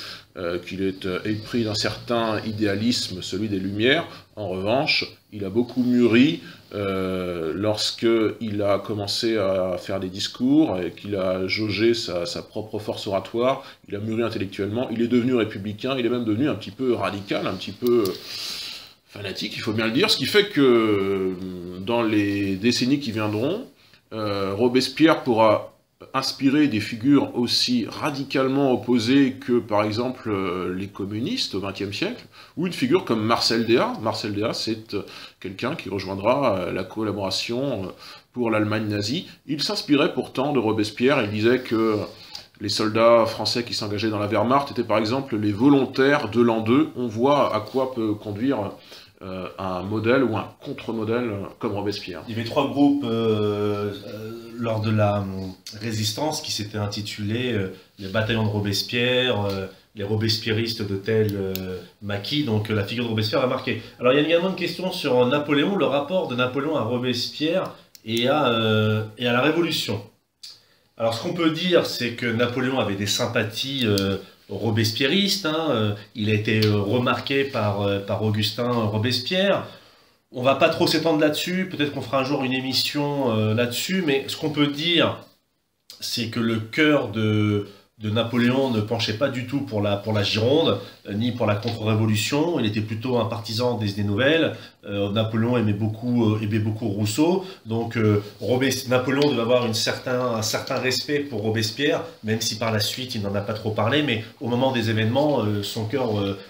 [SPEAKER 2] qu'il est épris d'un certain idéalisme, celui des Lumières, en revanche, il a beaucoup mûri lorsqu'il a commencé à faire des discours et qu'il a jaugé sa propre force oratoire, il a mûri intellectuellement, il est devenu républicain, il est même devenu un petit peu radical, un petit peu fanatique, il faut bien le dire, ce qui fait que dans les décennies qui viendront, Robespierre pourra inspirer des figures aussi radicalement opposées que, par exemple, les communistes au XXe siècle, ou une figure comme Marcel Déat. Marcel Déat, c'est quelqu'un qui rejoindra la collaboration pour l'Allemagne nazie. Il s'inspirait pourtant de Robespierre, il disait que les soldats français qui s'engageaient dans la Wehrmacht étaient par exemple les volontaires de l'an 2. On voit à quoi peut conduire un modèle ou un contre-modèle comme Robespierre.
[SPEAKER 1] Il y avait 3 groupes lors de la résistance qui s'étaient intitulés les bataillons de Robespierre, les robespierristes de tel maquis, donc la figure de Robespierre a marqué. Alors il y a également une question sur Napoléon, le rapport de Napoléon à Robespierre et à la Révolution. Alors ce qu'on peut dire, c'est que Napoléon avait des sympathies robespierristes, hein, il a été remarqué par Augustin Robespierre. On va pas trop s'étendre là-dessus, peut-être qu'on fera un jour une émission là-dessus, mais ce qu'on peut dire, c'est que le cœur de Napoléon ne penchait pas du tout pour la Gironde, ni pour la contre-révolution. Il était plutôt un partisan des idées nouvelles. Napoléon aimait beaucoup Rousseau. Donc Napoléon devait avoir un certain respect pour Robespierre, même si par la suite il n'en a pas trop parlé. Mais au moment des événements, son cœur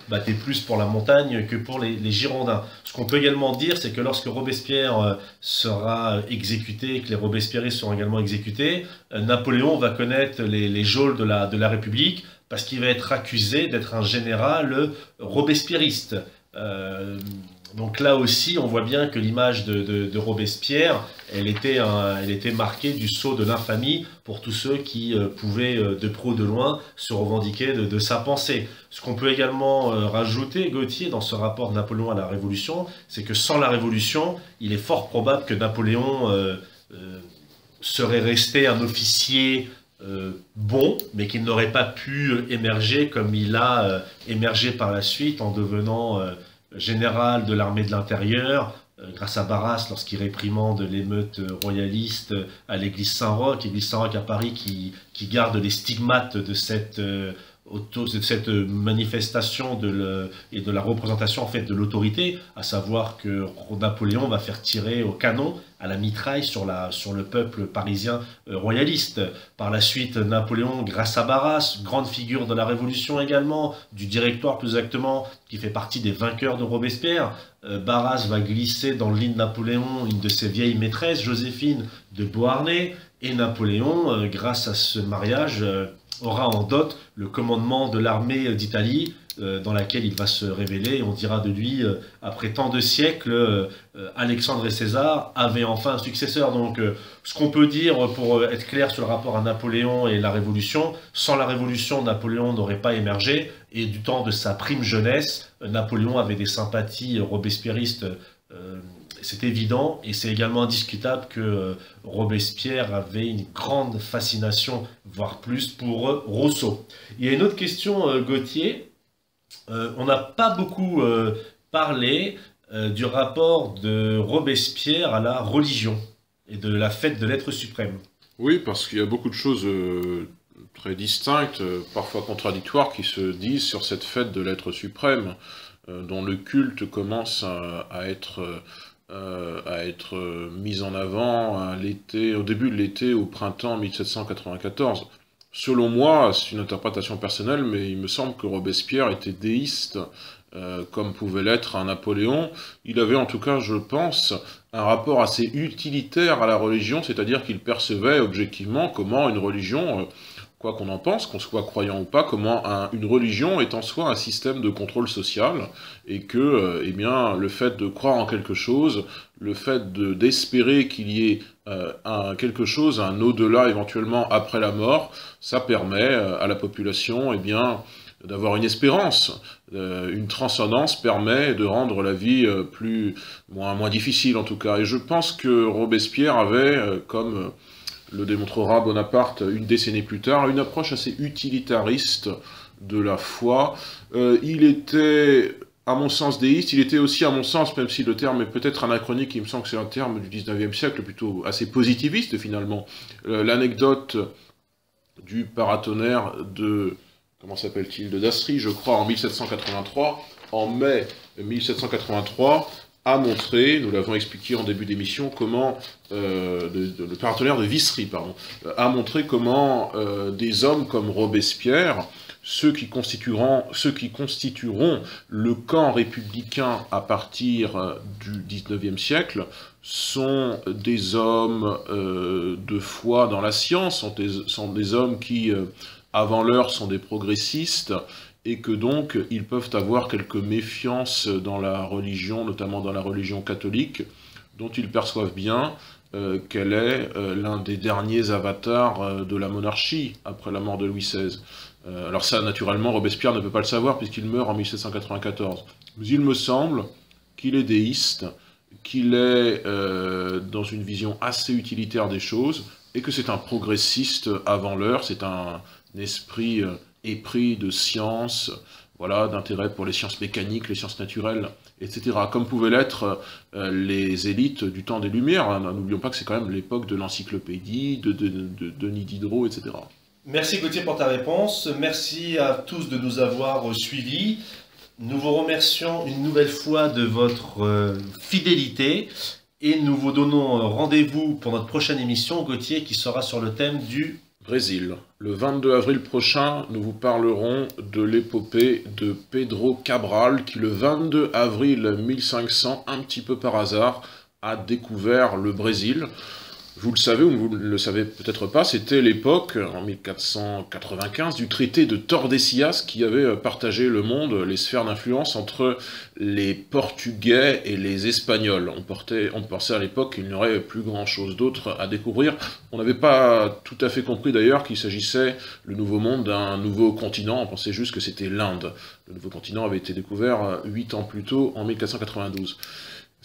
[SPEAKER 1] battait plus pour la montagne que pour les Girondins. Ce qu'on peut également dire, c'est que lorsque Robespierre sera exécuté, que les robespierristes seront également exécutés, Napoléon va connaître les geôles de la République, parce qu'il va être accusé d'être un général robespierriste. Donc là aussi, on voit bien que l'image de Robespierre, elle était marquée du sceau de l'infamie pour tous ceux qui pouvaient, de près ou de loin, se revendiquer de sa pensée. Ce qu'on peut également rajouter, Gauthier, dans ce rapport de Napoléon à la Révolution, c'est que sans la Révolution, il est fort probable que Napoléon serait resté un officier bon, mais qu'il n'aurait pas pu émerger comme il a émergé par la suite en devenant général de l'armée de l'intérieur, grâce à Barras lorsqu'il réprimande l'émeute royaliste à l'église Saint-Roch, église Saint-Roch à Paris qui garde les stigmates de cette manifestation et de la représentation en fait de l'autorité, à savoir que Napoléon va faire tirer au canon, à la mitraille sur le peuple parisien royaliste. Par la suite, Napoléon, grâce à Barras, grande figure de la Révolution également, du Directoire plus exactement, qui fait partie des vainqueurs de Robespierre, Barras va glisser dans le lit de Napoléon une de ses vieilles maîtresses, Joséphine de Beauharnais, et Napoléon, grâce à ce mariage, aura en dot le commandement de l'armée d'Italie, dans laquelle il va se révéler, et on dira de lui, après tant de siècles, Alexandre et César avaient enfin un successeur. Donc ce qu'on peut dire, pour être clair sur le rapport à Napoléon et la Révolution, sans la Révolution, Napoléon n'aurait pas émergé, et du temps de sa prime jeunesse, Napoléon avait des sympathies robespierristes, c'est évident, et c'est également indiscutable que Robespierre avait une grande fascination, voire plus, pour Rousseau. Il y a une autre question, Gauthier. On n'a pas beaucoup parlé du rapport de Robespierre à la religion et de la fête de l'être suprême.
[SPEAKER 2] Oui, parce qu'il y a beaucoup de choses très distinctes, parfois contradictoires, qui se disent sur cette fête de l'être suprême, dont le culte commence à être mis en avant au début de l'été, au printemps 1794. Selon moi, c'est une interprétation personnelle, mais il me semble que Robespierre était déiste, comme pouvait l'être un Napoléon. Il avait en tout cas, je pense, un rapport assez utilitaire à la religion, c'est-à-dire qu'il percevait objectivement comment une religion, quoi qu'on en pense, qu'on soit croyant ou pas, comment une religion est en soi un système de contrôle social, et que eh bien, le fait de croire en quelque chose, le fait d'espérer qu'il y ait quelque chose, un au-delà éventuellement après la mort, ça permet à la population eh bien, d'avoir une espérance. Une transcendance permet de rendre la vie moins difficile en tout cas. Et je pense que Robespierre avait, comme le démontrera Bonaparte une décennie plus tard, une approche assez utilitariste de la foi. Il était, à mon sens, déiste, il était aussi, à mon sens, même si le terme est peut-être anachronique, il me semble que c'est un terme du 19e siècle, plutôt assez positiviste finalement. L'anecdote du paratonnerre de, comment s'appelle-t-il, de D'Astry, je crois, en 1783, en mai 1783, a montré, nous l'avons expliqué en début d'émission, comment, le paratonnerre de Vissery, pardon, a montré comment des hommes comme Robespierre, ceux qui constitueront le camp républicain à partir du 19e siècle, sont des hommes de foi dans la science, sont des hommes qui, avant l'heure, sont des progressistes, et que donc ils peuvent avoir quelques méfiances dans la religion, notamment dans la religion catholique, dont ils perçoivent bien qu'elle est l'un des derniers avatars de la monarchie, après la mort de Louis XVI. Alors ça, naturellement, Robespierre ne peut pas le savoir, puisqu'il meurt en 1794. Mais il me semble qu'il est déiste, qu'il est dans une vision assez utilitaire des choses, et que c'est un progressiste avant l'heure, c'est un esprit épris de science, voilà, d'intérêt pour les sciences mécaniques, les sciences naturelles, etc. Comme pouvaient l'être les élites du temps des Lumières. N'oublions pas que c'est quand même l'époque de l'encyclopédie, de Denis Diderot, etc.
[SPEAKER 1] Merci Gauthier pour ta réponse. Merci à tous de nous avoir suivis. Nous vous remercions une nouvelle fois de votre fidélité et nous vous donnons rendez-vous pour notre prochaine émission, Gauthier, qui sera sur le thème du
[SPEAKER 2] Brésil. Le 22 avril prochain, nous vous parlerons de l'épopée de Pedro Cabral, qui le 22 avril 1500, un petit peu par hasard, a découvert le Brésil. Vous le savez ou vous ne le savez peut-être pas, c'était l'époque, en 1495, du traité de Tordesillas qui avait partagé le monde, les sphères d'influence entre les Portugais et les Espagnols. On pensait à l'époque qu'il n'y aurait plus grand-chose d'autre à découvrir. On n'avait pas tout à fait compris d'ailleurs qu'il s'agissait, le Nouveau Monde, d'un nouveau continent. On pensait juste que c'était l'Inde. Le nouveau continent avait été découvert 8 ans plus tôt, en 1492.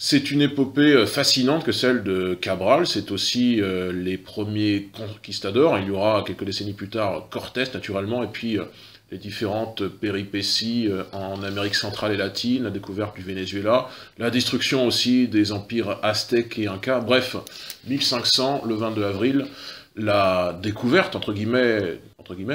[SPEAKER 2] C'est une épopée fascinante que celle de Cabral, c'est aussi les premiers conquistadors, il y aura quelques décennies plus tard Cortés naturellement, et puis les différentes péripéties en Amérique centrale et latine, la découverte du Venezuela, la destruction aussi des empires aztèques et incas, bref, 1500, le 22 avril, la découverte, entre guillemets,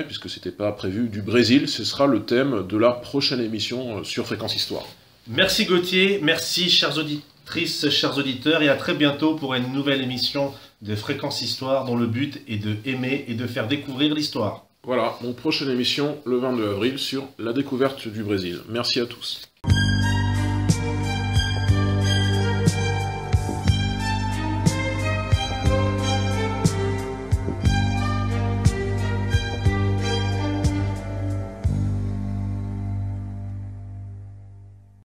[SPEAKER 2] puisque c'était pas prévu, du Brésil, ce sera le thème de la prochaine émission sur Fréquence Histoire.
[SPEAKER 1] Merci Gauthier, merci chers auditrices, chers auditeurs, et à très bientôt pour une nouvelle émission de Fréquence Histoire dont le but est de aimer et de faire découvrir l'histoire.
[SPEAKER 2] Voilà, mon prochaine émission le 22 avril sur la découverte du Brésil. Merci à tous.